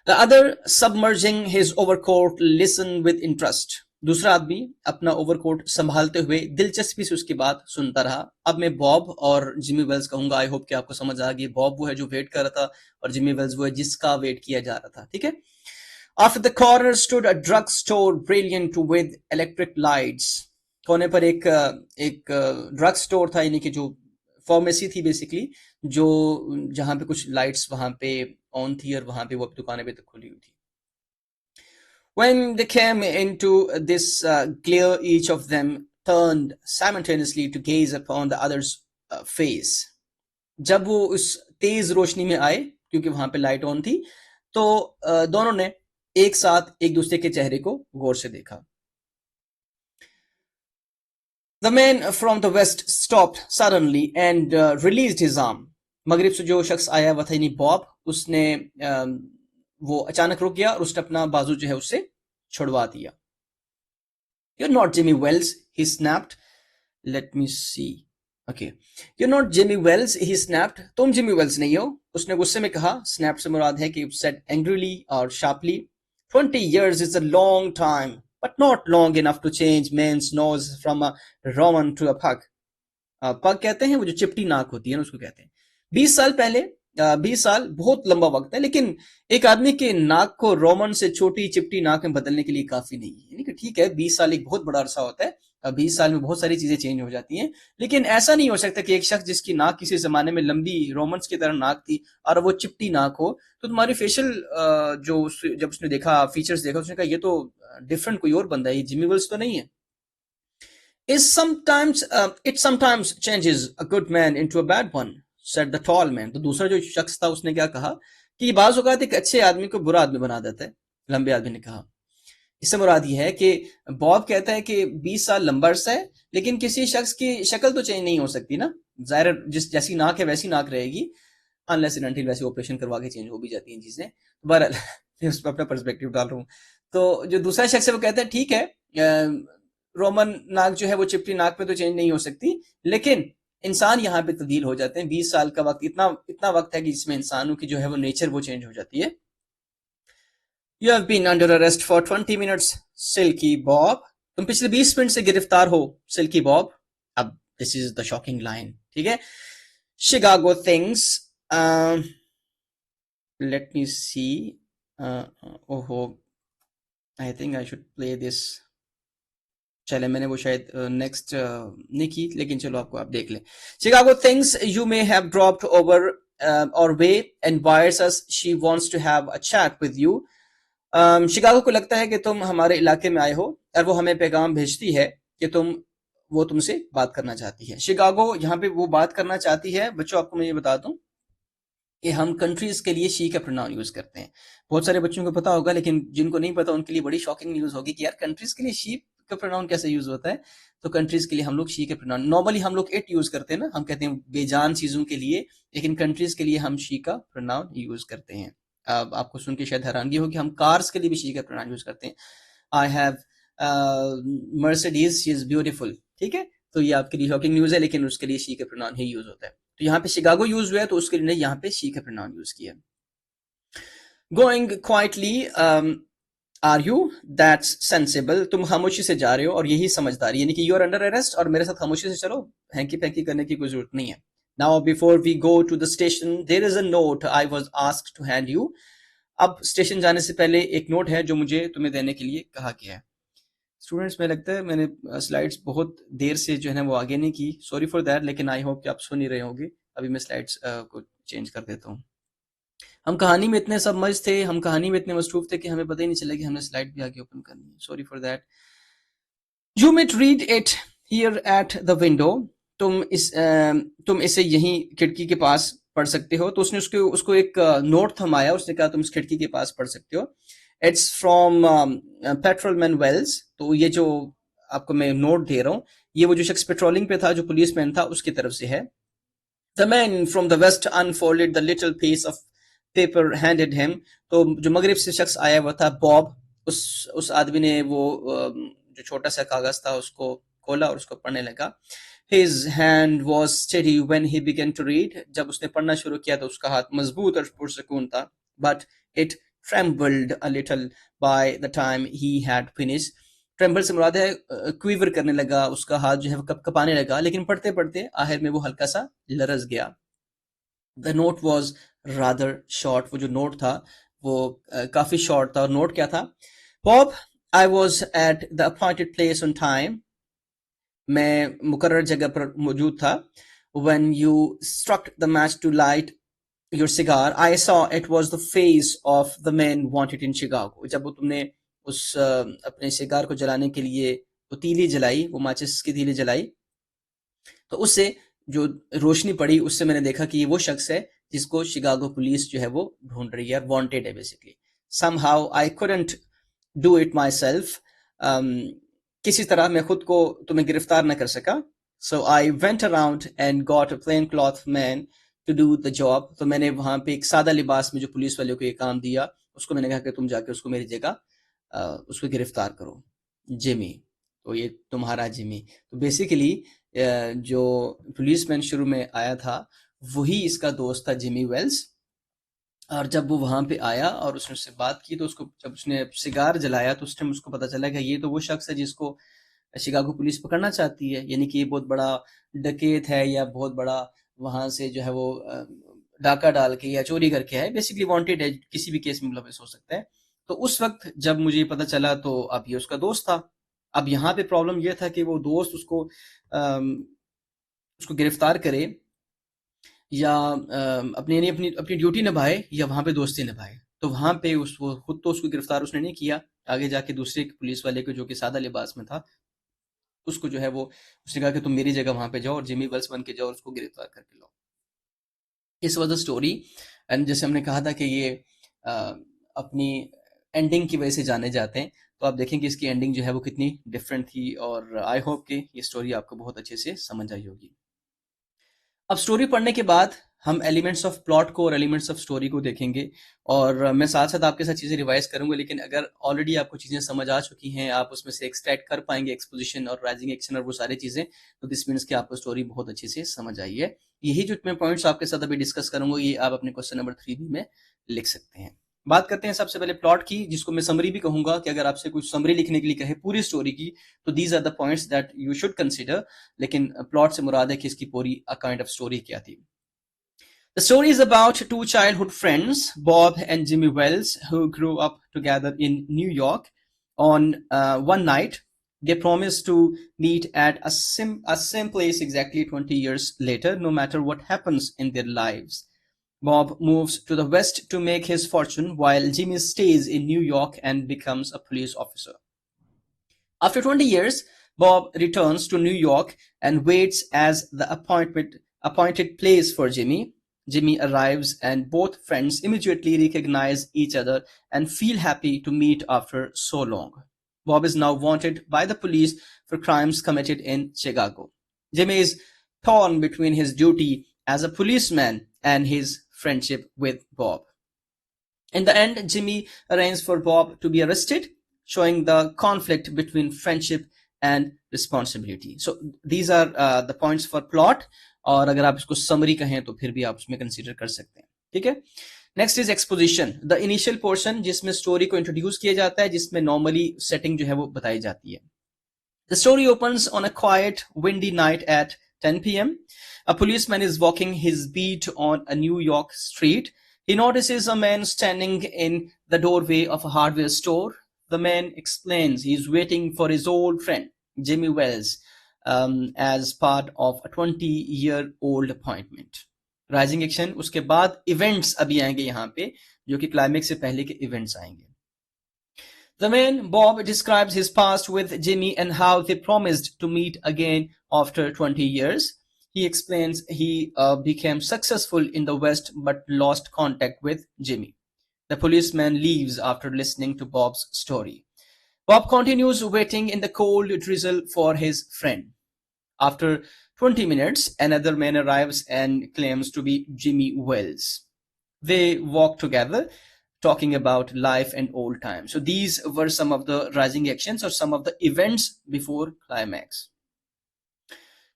The other, submerging his overcoat, listened with interest. दूसरा आदमी अपना ओवरकोट संभालते हुए दिलचस्पी से उसकी बात सुनता रहा. अब मैं बॉब और जिमी वेल्स कहूंगा. आई होप कि आपको समझ आ गई. बॉब वो है जो वेट कर रहा था और जिमी वेल्स वो है जिसका वेट किया जा रहा था. ठीक है. After the corner stood a drug store brilliant with electric lights. कोने पर एक ड्रग स्टोर था, यानी कि जो फार्मेसी थी बेसिकली, जो जहां पे कुछ लाइट्स वहां पे ऑन थी और वहां पे वो दुकानें भी तक खुली हुई थी. When they came into this glare, each of them turned simultaneously to gaze upon the other's face. जब वो उस तेज रोशनी में आए, क्योंकि वहां पे लाइट ऑन थी, तो दोनों ने एक साथ एक दूसरे के चेहरे को गौर से देखा. The man from the west stopped suddenly and released his arm. मगरिब से जो शख्स आया हुआ था, यानी बॉब, उसने वो अचानक रुक गया और उसने अपना बाजू जो है उससे छुड़वा दिया. You're not Jimmy Wells, he snapped. Let me see. Okay. You're not Jimmy Wells, he snapped. तुम जिमी वेल्स नहीं हो, उसने गुस्से में कहा. Snap से मुराद है कि said angrily और sharply. 20 years is a long time, but not long enough to change man's nose from a Roman to a pug. पग कहते हैं वो जो चिपटी नाक होती है ना, उसको कहते हैं. 20 साल पहले, 20 साल बहुत लंबा वक्त है, लेकिन एक आदमी के नाक को रोमन से छोटी चिपटी नाक में बदलने के लिए काफी नहीं है. यानी कि ठीक है, 20 साल एक बहुत बड़ा अरसा होता है. 20 साल में बहुत सारी चीजें चेंज हो जाती हैं, लेकिन ऐसा नहीं हो सकता कि एक शख्स जिसकी नाक किसी जमाने में लंबी रोमन्स की तरह नाक थी और वो चिपटी नाक हो, तो तुम्हारी फेशियल जो जब उसने देखा, फीचर्स देखा, उसने कहा ये तो डिफरेंट कोई और बंदा है, ये जिमी वेल्स तो नहीं है. It sometimes changes a good man into a bad one, said the tall man. तो दूसरा जो शख्स था उसने क्या कहा कि बाज़ औक़ात एक अच्छे आदमी को बुरा आदमी बना देता है. लंबे आदमी ने कहा. इससे मुराद ये है कि बॉब कहता है कि 20 साल लंबा अरसा है, लेकिन किसी शख्स की शक्ल तो चेंज नहीं हो सकती ना. जाहिर जैसी नाक है वैसी नाक रहेगी, अनलेस एंड अनटिल वैसे ऑपरेशन करवा के चेंज हो भी जाती हैं चीजें. बहरहाल मैं उस पर अपना पर्सपेक्टिव डाल रहा हूँ. तो जो दूसरा शख्स है वो कहता है ठीक है, रोमन नाक जो है वो चिपटी नाक पे तो चेंज नहीं हो सकती, लेकिन इंसान यहाँ पे तब्दील हो जाते हैं. 20 साल का वक्त इतना वक्त है कि जिसमें इंसानों की जो है वो नेचर वो चेंज हो जाती है. You have been under arrest for 20 minutes, Silky Bob. तुम पिछले 20 मिनट से गिरफ्तार हो, Silky Bob. अब this is the shocking line. ठीक है. Chicago thinks, let me see. ओहो, I think I should play this. चले, मैंने वो शायद नेक्स्ट नहीं की, लेकिन चलो आपको आप देख लें। Chicago thinks you may have dropped over our way and wires us she wants to have a chat with you. Chicago को लगता है कि तुम हमारे इलाके में आए हो और वो हमें पैगाम भेजती है कि वो तुमसे बात करना चाहती है। शिकागो यहाँ पे वो बात करना चाहती है। बच्चों, आपको मैं ये बता दूं कि हम कंट्रीज के लिए शी का प्रोनाउन यूज करते हैं। बहुत सारे बच्चों को पता होगा, लेकिन जिनको नहीं पता उनके लिए बड़ी शॉकिंग न्यूज होगी कि यार कंट्रीज के लिए शी का प्रोनाउन कैसे यूज होता है। तो कंट्रीज के लिए हम लोग शी के प्रोनाउन, नॉर्मली हम लोग इट यूज करते हैं ना, हम कहते हैं बेजान चीजों के लिए, लेकिन कंट्रीज के लिए हम शी का प्रोनाउन यूज करते हैं। अब आपको सुन के शायद हैरानगी हो कि हम कार्स के लिए भी शी का प्रोनाउन यूज करते हैं। I have Mercedes, she is beautiful. ठीक है, तो ये आपके लिए शॉकिंग न्यूज है, लेकिन उसके लिए शी का प्रोनाउन ही यूज होता है। तो यहाँ पे शिकागो यूज हुआ है, तो उसके लिए यहाँ पे शी का प्रोनाउन यूज किया। Going quietly, are you, that's sensible, तुम खामोशी से जा रहे हो और यही समझदारी, यानी कि यू आर अंडर अरेस्ट और मेरे साथ खामोशी से चलो, हैंकी पैंकी करने की कोई जरूरत नहीं है। Now before we go to the station there is a note I was asked to hand you. अब स्टेशन जाने से पहले एक नोट है जो मुझे तुम्हें देने के लिए कहा गया है। स्टूडेंट्स, में लगता है मैंने स्लाइड्स बहुत देर से जो है ना वो आगे नहीं की, सॉरी फॉर दैट, लेकिन आई होप कि आप सुन ही रहे होंगे। अभी मैं स्लाइड्स को चेंज कर देता हूँ। हम कहानी में इतने सबमर्ज थे, हम कहानी में इतने मसरूफ थे कि हमें पता ही नहीं चला कि हमने स्लाइड भी आगे ओपन करनी है। Sorry for that. यू मिट read it here at the window, तुम इसे यहीं खिड़की के पास पढ़ सकते हो। तो उसने उसको उसको एक नोट थमाया, उसने कहा तुम इस खिड़की के पास पढ़ सकते हो। It's from patrolman Wells. तो ये जो आपको मैं नोट दे रहा हूँ, ये वो जो शख्स पेट्रोलिंग पे था, जो पुलिसमैन था, उसकी तरफ से है। The man from the West unfolded the little piece of paper handed him. तो जो मगरिब से शख्स आया हुआ था, बॉब, उस आदमी ने वो जो छोटा सा कागज था उसको खोला और उसको पढ़ने लगा। His hand was steady when he began to read. जब उसने पढ़ना शुरू किया तो उसका हाथ मजबूत और पुरसकून था। But it trembled a little by the time he had finished. Tremble से मुराद है क्वीवर करने लगा, उसका हाथ जो है वो कपाने लगा, लेकिन पढ़ते पढ़ते आखिर में वो हल्का सा लरज गया। The note was rather short. वो जो नोट था वो काफी शॉर्ट था। और नोट क्या था? Bob, I was at the appointed place on time. मैं मुकर्रर जगह पर मौजूद था। When you struck the match to light your cigar, I saw it was the face of the man wanted in Chicago. जब वो तुमने उस अपने सिगार को जलाने के लिए वो तीली जलाई, वो माचिस की तीली जलाई, तो उससे जो रोशनी पड़ी, उससे मैंने देखा कि ये वो शख्स है जिसको शिकागो पुलिस जो है वो ढूंढ रही है, वांटेड है basically. Somehow I couldn't do it myself. किसी तरह मैं खुद को तुम्हें गिरफ्तार न कर सका। So I went around and got a plain cloth man to do the job. तो मैंने वहां पे एक सादा लिबास में जो पुलिस वाले को ये काम दिया, उसको मैंने कहा कि तुम जाके उसको मेरी जगह उसको गिरफ्तार करो। जिमी, तो ये तुम्हारा जिमी। तो बेसिकली जो पुलिसमैन शुरू में आया था वही इसका दोस्त था, जिमी वेल्स। और जब वो वहां पे आया और उसने उससे बात की, तो उसको जब उसने सिगार जलाया तो उस टाइम उसको पता चला कि ये तो वो शख्स है जिसको शिकागो पुलिस पकड़ना चाहती है, यानी कि ये बहुत बड़ा डकैत है या बहुत बड़ा वहां से जो है वो डाका डाल के या चोरी करके है, बेसिकली वांटेड है, किसी भी केस में मुलविस हो सकता है। तो उस वक्त जब मुझे पता चला तो अब ये उसका दोस्त था। अब यहाँ पे प्रॉब्लम यह था कि वो दोस्त उसको गिरफ्तार करे या अपनी यानी अपनी अपनी ड्यूटी निभाए या वहां पे दोस्ती निभाए। तो वहां पे वो खुद तो उसको गिरफ्तार उसने नहीं किया, आगे जाके दूसरे पुलिस वाले को जो कि सादा लिबास में था, उसको जो है वो उसने कहा कि तुम मेरी जगह वहां पे जाओ और जिमी वेल्स बन के जाओ और उसको गिरफ्तार करके लाओ। इस वॉज द स्टोरी। एंड जैसे हमने कहा था कि ये अपनी एंडिंग की वजह से जाने जाते हैं, तो आप देखेंगे इसकी एंडिंग जो है वो कितनी डिफरेंट थी। और आई होप कि ये स्टोरी आपको बहुत अच्छे से समझ आई होगी। अब स्टोरी पढ़ने के बाद हम एलिमेंट्स ऑफ प्लॉट को और एलिमेंट्स ऑफ स्टोरी को देखेंगे, और मैं साथ साथ आपके साथ चीजें रिवाइज करूंगा। लेकिन अगर ऑलरेडी आपको चीजें समझ आ चुकी हैं, आप उसमें से एक्सट्रैक्ट कर पाएंगे एक्सपोजिशन और राइजिंग एक्शन और वो सारी चीजें, तो दिस मीन्स कि आपको स्टोरी बहुत अच्छे से समझ आई है। यही जो मैं पॉइंट्स आपके साथ अभी डिस्कस करूंगा, ये आप अपने क्वेश्चन नंबर 3 में लिख सकते हैं। बात करते हैं सबसे पहले प्लॉट की, जिसको मैं समरी भी कहूंगा कि अगर आपसे कुछ समरी लिखने के लिए कहे पूरी स्टोरी की, तो these are the points that you should consider. लेकिन प्लॉट से मुराद है कि इसकी पूरी अ काइंड ऑफ स्टोरी क्या थी। The story is about two childhood friends, Bob and Jimmy Wells, who grew up together in New York. On one night, they promised to meet at a same place exactly 20 years later, no matter what happens in their lives. Bob moves to the West to make his fortune, while Jimmy stays in New York and becomes a police officer. After 20 years, Bob returns to New York and waits as the appointed place for Jimmy. Jimmy arrives, and both friends immediately recognize each other and feel happy to meet after so long. Bob is now wanted by the police for crimes committed in Chicago. Jimmy is torn between his duty as a policeman and his friendship with Bob. In the end, Jimmy arranges for Bob to be arrested, showing the conflict between friendship and responsibility. So these are the points for plot. और अगर आप इसको समरी कहें तो फिर भी आप उसमें कंसीडर कर सकते हैं. ठीक है. Next is exposition, the initial portion जिसमें स्टोरी को इंट्रोड्यूस किया जाता है, जिसमें नॉर्मली सेटिंग जो है वो बताई जाती है. The story opens on a quiet, windy night at 10 p.m. A policeman is walking his beat on a New York street. He notices a man standing in the doorway of a hardware store. The man explains he is waiting for his old friend, Jimmy Wells, as part of a 20-year-old appointment. Rising action, उसके बाद इवेंट्स अभी आएंगे यहाँ पे, जो कि क्लाइमेक्स से पहले के इवेंट्स आएंगे. The man, Bob, describes his past with Jimmy and how they promised to meet again after 20 years. He explains he became successful in the West but lost contact with Jimmy. The policeman leaves after listening to Bob's story. Bob continues waiting in the cold drizzle for his friend. After 20 minutes, another man arrives and claims to be Jimmy Wells. They walk together, talking about life and old times. So these were some of the rising actions or some of the events before climax.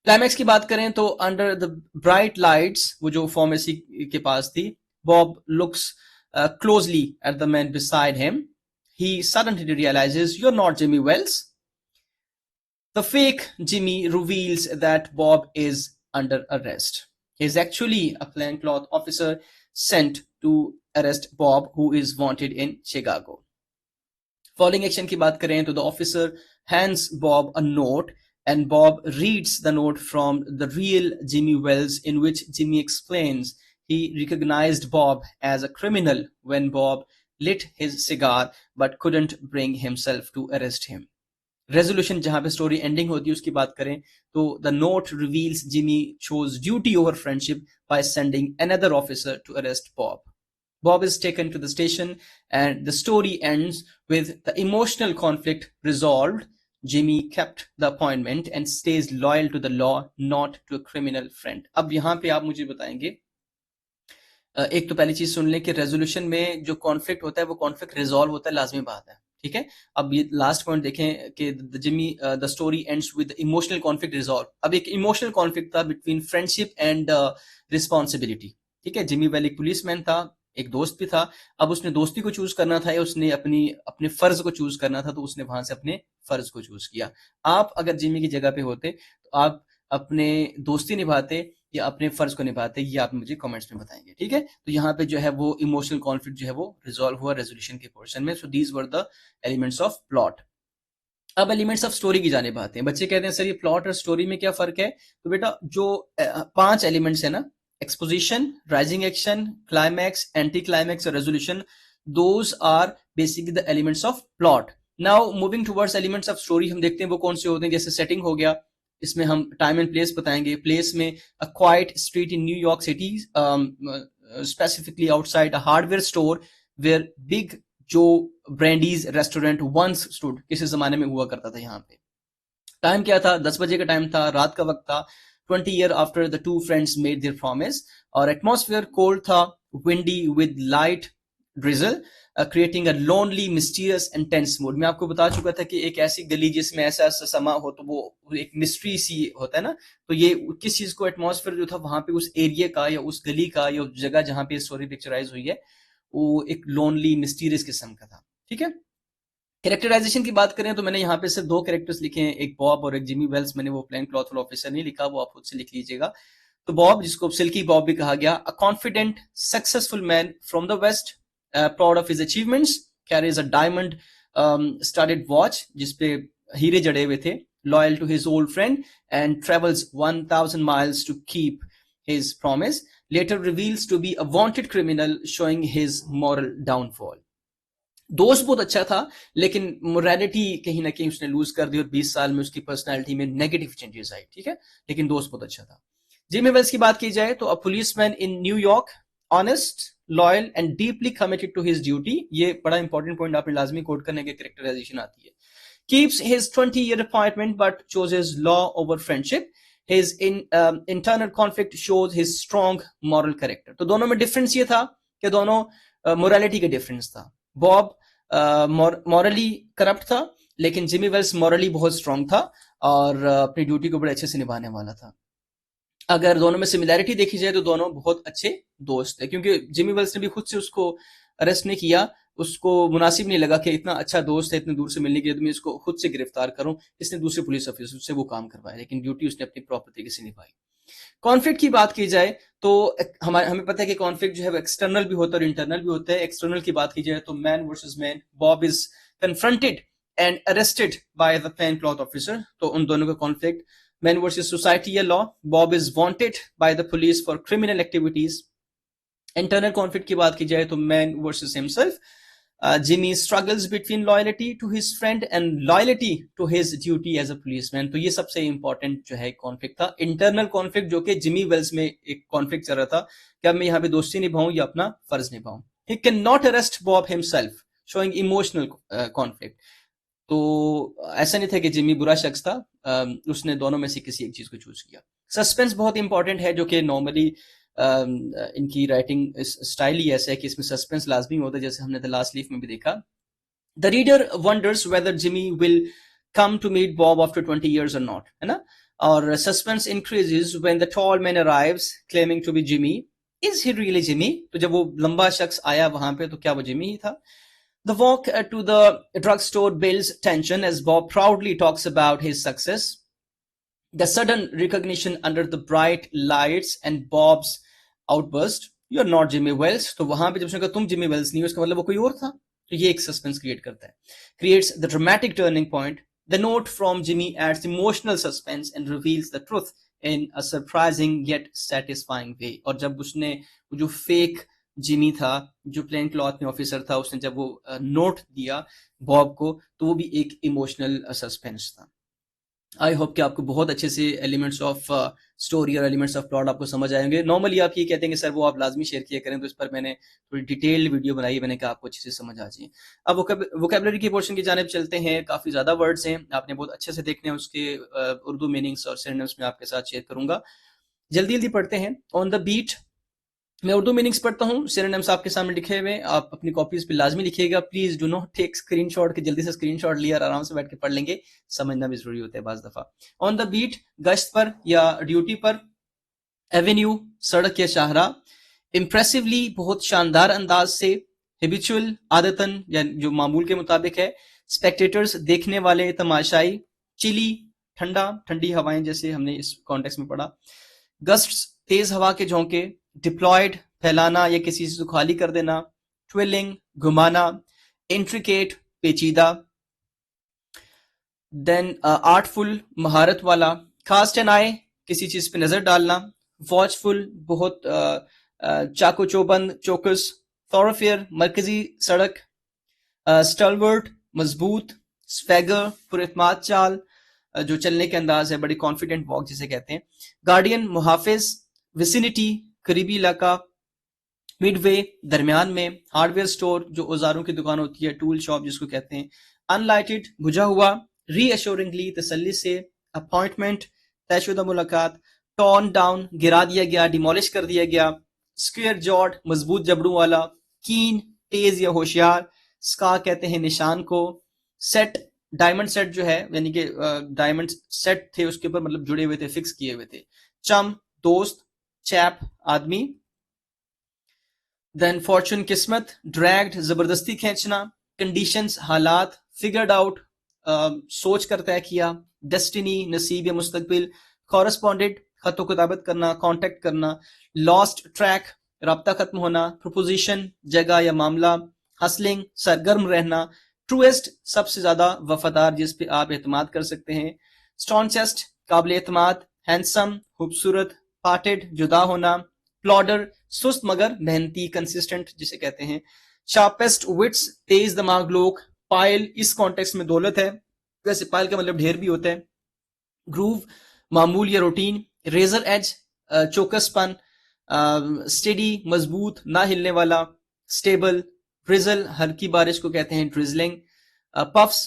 Climax की बात करें तो अंडर द ब्राइट लाइट्स, वो जो फार्मेसी के पास थी, Bob looks closely at the man beside him. He suddenly realizes, you're not Jimmy Wells. The fake Jimmy reveals that Bob is under arrest. He is actually a plainclothes officer sent to arrest Bob, who is wanted in Chicago. Following action की बात करें तो the officer hands Bob a note, and Bob reads the note from the real Jimmy Wells, in which Jimmy explains he recognized Bob as a criminal when Bob lit his cigar but couldn't bring himself to arrest him. Resolution जहां पे स्टोरी एंडिंग होती है उसकी बात करें तो the note reveals Jimmy chose duty over friendship by sending another officer to arrest Bob. Bob is taken to the station and the story ends with the emotional conflict resolved. Jimmy kept the appointment and stays loyal to the law, not to a criminal friend. अब यहाँ पे आप मुझे बताएंगे, एक तो पहली चीज सुन लें कि रेजोल्यूशन में जो कॉन्फ्लिक्ट होता है वो कॉन्फ्लिक्ट रिजॉल्व होता है, लाजमी बात है. ठीक है. अब ये लास्ट पॉइंट देखें कि the story ends with emotional conflict resolve. अब एक इमोशनल कॉन्फ्लिक्ट था बिटवीन फ्रेंडशिप एंड रिस्पॉन्सिबिलिटी. ठीक है. जिमी वेल एक पुलिसमैन था, एक दोस्त भी था. अब उसने दोस्ती को चूज करना था या उसने अपने फर्ज को चूज करना था, तो उसने वहां से अपने फर्ज को चूज किया. आप अगर जिमी की जगह पे होते तो आप अपने दोस्ती निभाते या अपने फर्ज को निभाते, ये आप मुझे कमेंट्स में बताएंगे. ठीक है. तो यहाँ पे जो है वो इमोशनल कॉन्फ्लिक्ट जो है वो रिजॉल्व हुआ रेजोल्यूशन के पोर्शन में. So these were the elements of plot. अब एलिमेंट्स ऑफ स्टोरी की जाने आते हैं. बच्चे कहते हैं सर ये प्लॉट और स्टोरी में क्या फर्क है? तो बेटा जो 5 एलिमेंट्स है ना, exposition, rising action, climax, anti climax और resolution, those are basically the elements of plot. Now moving towards elements of story, हम देखते हैं वो कौन से होते हैं. जैसे सेटिंग हो गया, इसमें हम टाइम एंड प्लेस बताएंगे. प्लेस में a quiet street in New York city, specifically outside a hardware store where Big Joe Brady's restaurant once stood. किसी जमाने में हुआ करता था यहाँ पे. टाइम क्या था? 10 बजे का टाइम था, रात का वक्त था. 20 years after the two friends made their promise. और एटमॉस्फेयर कोल्ड था, windy with light drizzle, creating a lonely, mysterious and tense mood. मैं आपको बता चुका था कि एक ऐसी गली जिसमें ऐसा समा हो तो वो एक मिस्ट्री सी होता है ना. तो ये किस चीज को, एटमॉस्फेयर जो था वहां पे उस एरिया का या उस गली का या उस जगह जहां पे स्टोरी पिक्चराइज हुई है, वो एक लोनली मिस्टीरियस किस्म का था. ठीक है. कैरेक्टराइजेशन की बात करें तो मैंने यहाँ पे सिर्फ 2 कैरेक्टर्स लिखे हैं, एक बॉब और एक जिमी वेल्स. मैंने वो प्लेन क्लॉथ ऑफिसर नहीं लिखा, वो आप खुद से लिख लीजिएगा. तो बॉब, जिसको सिल्की बॉब भी कहा गया, a confident successful man from the West, proud of his achievements, carries a diamond studded watch जिसपे हीरे जड़े हुए थे, loyal to his old friend and travels 1000 miles to keep his promise, later reveals to be a wanted criminal showing his moral downfall. दोस्त बहुत अच्छा था, लेकिन मोरालिटी कहीं ना कहीं उसने लूज कर दी और 20 साल में उसकी पर्सनालिटी में नेगेटिव चेंजेस आई, ठीक है, लेकिन दोस्त बहुत अच्छा था। जिमी वेल्स की बात की जाए तो a policeman in New York, honest, loyal and deeply committed to his duty, ये बड़ा इंपॉर्टेंट पॉइंट आपने लाजमी कोट करने के, कैरेक्टराइजेशन आती है। keeps his 20-year appointment but chooses law over friendship. His internal conflict shows his strong moral character. तो दोनों में डिफरेंस ये था कि दोनों मोरालिटी का डिफरेंस था। बॉब मॉरली करप्ट था, लेकिन जिमी वेल्स मॉरली बहुत स्ट्रांग था और अपनी ड्यूटी को बड़े अच्छे से निभाने वाला था। अगर दोनों में सिमिलैरिटी देखी जाए तो दोनों बहुत अच्छे दोस्त थे, क्योंकि जिमी वेल्स ने भी खुद से उसको अरेस्ट नहीं किया, उसको मुनासिब नहीं लगा कि इतना अच्छा दोस्त है इतने दूर से मिलने के लिए तो मैं इसको खुद से गिरफ्तार करूं, इसने दूसरे पुलिस ऑफिसर से वो काम करवाया, लेकिन ड्यूटी उसने अपनी प्रॉपर तरीके से निभाई। कॉन्फ्लिक्ट की बात की जाए तो हमें पता है कि कॉन्फ्लिक्ट जो है वो एक्सटर्नल भी होता है और इंटरनल भी होता है। एक्सटर्नल की बात की जाए तो man versus man, Bob is confronted and arrested by the plain cloth officer, तो उन दोनों का कॉन्फ्लिक्ट। मैन वर्सेस सोसाइटी या law, Bob is wanted by the police for criminal activities. Internal conflict की बात की जाए तो man versus himself, Jimmy struggles between loyalty to his friend and loyalty to his duty as a policeman. तो ये सबसे इंपॉर्टेंट जो है कॉन्फ्लिक्ट था। इंटरनल कॉन्फ्लिक्ट जो कि जिमी वेल्स में एक कॉन्फ्लिक्ट चल रहा था कि अब मैं यहाँ पे दोस्ती निभाऊं या अपना फर्ज निभाऊं। He cannot arrest Bob himself, showing emotional conflict. तो ऐसा नहीं था कि जिमी बुरा शख्स था, उसने दोनों में से किसी एक चीज को चूज किया। सस्पेंस बहुत इंपॉर्टेंट है, जो कि नॉर्मली इनकी राइटिंग स्टाइल ही ऐसा है कि इसमें सस्पेंस लाजमी होता है, जैसे हमने द लास्ट लीफ में भी देखा। The reader wonders whether Jimmy will come to meet Bob after 20 years or not, है ना। और suspense increases when the tall man arrives claiming to be Jimmy. Is he really Jimmy? तो जब वो लंबा शख्स आया वहां पे तो क्या वो जिमी ही था? The walk to the drugstore builds tension as Bob proudly talks about his success. The sudden recognition under the bright lights and Bob's outburst, "You're not Jimmy Wells." तो वहां पे जब उसने कहा तुम जिमी वेल्स नहीं हो, इसका मतलब वो कोई और था। तो ये एक सस्पेंस क्रिएट करता है, creates the dramatic turning point. The note from Jimmy adds emotional suspense and reveals the truth in a surprising yet satisfying way. और जब उसने वो जो फेक जिमी था, जो प्लेन क्लॉथ में ऑफिसर था, उसने जब वो नोट दिया बॉब को, तो वो भी एक इमोशनल सस्पेंस था। आई होप कि आपको बहुत अच्छे से एलिमेंट्स ऑफ स्टोरी और एलिमेंट्स ऑफ प्लॉट आपको समझ आएंगे। नॉर्मली आप ये कहते हैं कि सर वो आप लाजमी शेयर किया करें, तो इस पर मैंने थोड़ी डिटेल्ड वीडियो बनाई है, मैंने कहा आपको अच्छे से समझ आ जाए। अब वोकेबलरी के पोर्शन की जानिब चलते हैं। काफ़ी ज़्यादा वर्ड्स हैं, आपने बहुत अच्छे से देखने हैं, उसके उर्दू मीनिंग्स और सिनोनिम्स में आपके साथ शेयर करूंगा। जल्दी जल्दी पढ़ते हैं। ऑन द बीट, मैं उर्दू मीनिंग्स पढ़ता हूँ, सिनोनिम्स आपके सामने लिखे हुए, आप अपनी कॉपीज पे लाजमी लिखिएगा। Please do not take screenshot, के जल्दी से स्क्रीनशॉट लिया और आराम से बैठ के पढ़ लेंगे, समझना भी जरूरी होता है बाज दफा। ऑन द बीट, गश्त पर या ड्यूटी पर। एवेन्यू, सड़क या शाहरा। इम्प्रेसिवली, बहुत शानदार अंदाज से। हैबिचुअल, आदतन या जो मामूल के मुताबिक है। स्पेक्टेटर्स, देखने वाले, तमाशाई। चिली, ठंडा, ठंडी हवाएं, जैसे हमने इस कॉन्टेक्स्ट में पढ़ा। गस्ट्स, तेज हवा के झोंके। डिप्लॉयड, फैलाना या किसी चीज को खाली कर देना। ट्विलिंग, घुमाना। इंट्रिकेट, पेचीदा। देन आर्टफुल, महारत वाला। कास्ट एन आई, किसी चीज पे नजर डालना। वॉचफुल, बहुत चाको चौबंद, चौकस। थॉरोफेयर, मरकजी सड़क। स्टलवर्ट, मजबूत। स्वेगर, पुरइत्माद चाल, जो चलने के अंदाज है, बड़ी कॉन्फिडेंट वॉक जिसे कहते हैं। गार्डियन, मुहाफिज। विसिनिटी, करीबी इलाका। मिडवे, दरमियान में। हार्डवेयर स्टोर, जो औजारों की दुकान होती है, टूल शॉप जिसको कहते हैं। अनलाइटेड, बुझा हुआ। रीअश्योरिंगली, तसल्ली से। अपॉइंटमेंट, तयशुदा मुलाकात। टॉर्न डाउन, गिरा दिया गया, डिमोलिश कर दिया गया। स्क्वेयर जॉड, मजबूत जबड़ों वाला। कीन, तेज या होशियार। स्का कहते हैं निशान को। सेट, डायमंड सेट जो है, यानी कि डायमंड सेट थे उसके ऊपर, मतलब जुड़े हुए थे, फिक्स किए हुए थे। चम, दोस्त। चैप, आदमी। देन फॉर्चून, किस्मत। ड्रैग्ड, जबरदस्ती खींचना। कंडीशंस, हालात। फिगर्ड आउट, सोच कर तय किया। डेस्टिनी, नसीब या मुस्तकबिल। कॉरस्पॉन्डेड, खतो किताबत करना, कांटेक्ट करना, लॉस्ट ट्रैक, राब्ता खत्म होना, प्रोपोजिशन, जगह या मामला, हसलिंग, सरगर्म रहना, ट्रूएस्ट, सबसे ज्यादा वफादार जिस पे आप एतमाद कर सकते हैं, स्टॉन्चेस्ट, काबिल एतमाद, हैंडसम, खूबसूरत, पार्टेड, जुदा होना, प्लॉडर, सुस्त मगर मेहनती, कंसिस्टेंट जिसे कहते हैं, शार्पेस्ट विट्स, तेज दिमाग लोग, पायल इस कॉन्टेक्स्ट में दौलत है, वैसे पायल का मतलब ढेर भी होता है, ग्रूव मामूल या रूटीन, रेजर एज चौकसपन, स्टेडी मजबूत ना हिलने वाला, स्टेबल, ड्रिजल हल्की बारिश को कहते हैं ड्रिजलिंग, पफ्स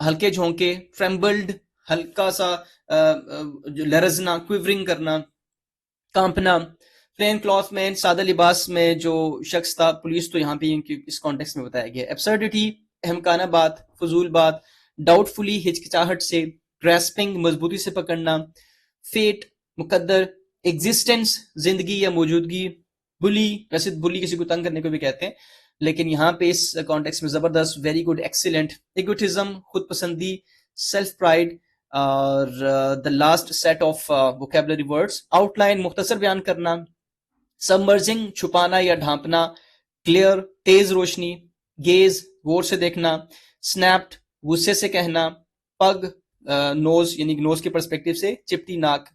हल्के झोंके, ट्रेम्बल्ड हल्का सा जो लरजना, क्विवरिंग करना, कांपना, प्लेन क्लॉथ में सादा लिबास में जो शख्स था, पुलिस तो यहाँ पे इस कॉन्टेक्स्ट में बताया गया, एब्सर्डिटी अहमकाना बात, फजूल बात, डाउटफुली हिचकिचाहट से, ग्रेस्पिंग मजबूती से पकड़ना, फेट मुकद्दर, एग्जिस्टेंस जिंदगी या मौजूदगी, बुली वैसे बुली किसी को तंग करने को भी कहते हैं लेकिन यहाँ पे इस कॉन्टेक्स्ट में जबरदस्त, वेरी गुड, एक्सीलेंट, इगोटिज्म खुद पसंदी, सेल्फ प्राइड और the last set of vocabulary words, outline मुख्तसर बयान करना, सबमर्जिंग छुपाना या ढांपना, क्लियर तेज रोशनी, गेज गौर से देखना, स्नैप्ड गुस्से से कहना, पग नोज यानी नोज के पर्सपेक्टिव से चिपटी नाक,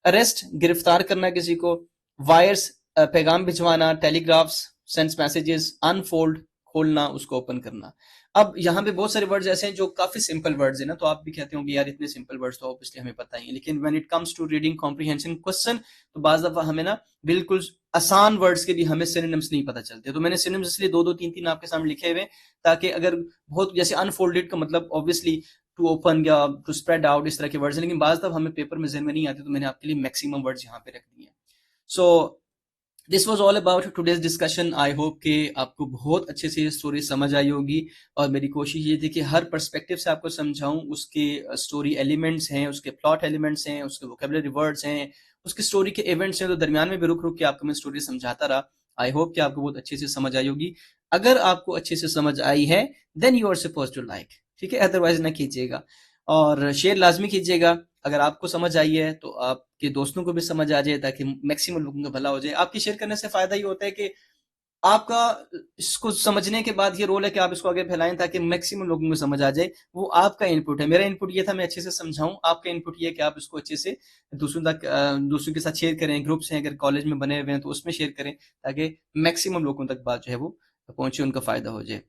अरेस्ट गिरफ्तार करना किसी को, वायर्स पैगाम भिजवाना, टेलीग्राफ्स सेंस मैसेजेस, अनफोल्ड खोलना उसको ओपन करना। अब यहाँ पे बहुत सारे वर्ड्स ऐसे हैं जो काफी सिंपल वर्ड्स हैं ना, तो आप भी कहते होंगे यार इतने सिंपल वर्ड्स तो ऑब्वियसली हमें पता ही है, लेकिन when it comes to reading comprehension question तो बाज दफा हमें ना बिल्कुल आसान वर्ड्स के भी हमें सिनोनिम्स नहीं पता चलते, तो मैंने सिनोनिम्स इसलिए दो दो तीन तीन आपके सामने लिखे हुए ताकि अगर बहुत जैसे अनफोल्डेड का मतलब ऑब्वियसली टू ओपन या टू स्प्रेड आउट इस तरह के वर्ड्स हैं, लेकिन बाज दफा हमें पेपर में ज़हन में नहीं आते, तो मैंने आपके लिए मैक्सिमम वर्ड्स यहाँ पे रख दिए हैं। So this was all about today's discussion. I hope कि आपको बहुत अच्छे से ये स्टोरी समझ आई होगी और मेरी कोशिश ये थी कि हर पर्सपेक्टिव से आपको समझाऊं, उसके स्टोरी एलिमेंट्स हैं, उसके प्लॉट एलिमेंट्स हैं, उसके वोकेबलरी वर्ड्स हैं, उसकी स्टोरी के इवेंट्स हैं, तो दरमियान में भी रुक रुक के आपको मैं स्टोरी समझाता रहा। आई होप कि आपको बहुत अच्छे से समझ आई होगी। अगर आपको अच्छे से समझ आई है then you are suppose to like, ठीक है, अदरवाइज ना कीजिएगा और शेयर लाजमी कीजिएगा। अगर आपको समझ आई है तो आपके दोस्तों को भी समझ आ जाए ताकि मैक्सिमम लोगों का भला हो जाए। आपकी शेयर करने से फायदा ये होता है कि आपका इसको समझने के बाद ये रोल है कि आप इसको आगे फैलाएं ताकि मैक्सिमम लोगों को समझ आ जाए। वो आपका इनपुट है, मेरा इनपुट ये था मैं अच्छे से समझाऊं, आपका इनपुट ये है कि आप इसको अच्छे से दूसरों तक दूसरों के साथ शेयर करें, ग्रुप्स हैं अगर कॉलेज में बने हुए हैं तो उसमें शेयर करें ताकि मैक्सिमम लोगों तक बात जो है वो पहुंचे, उनका फायदा हो जाए।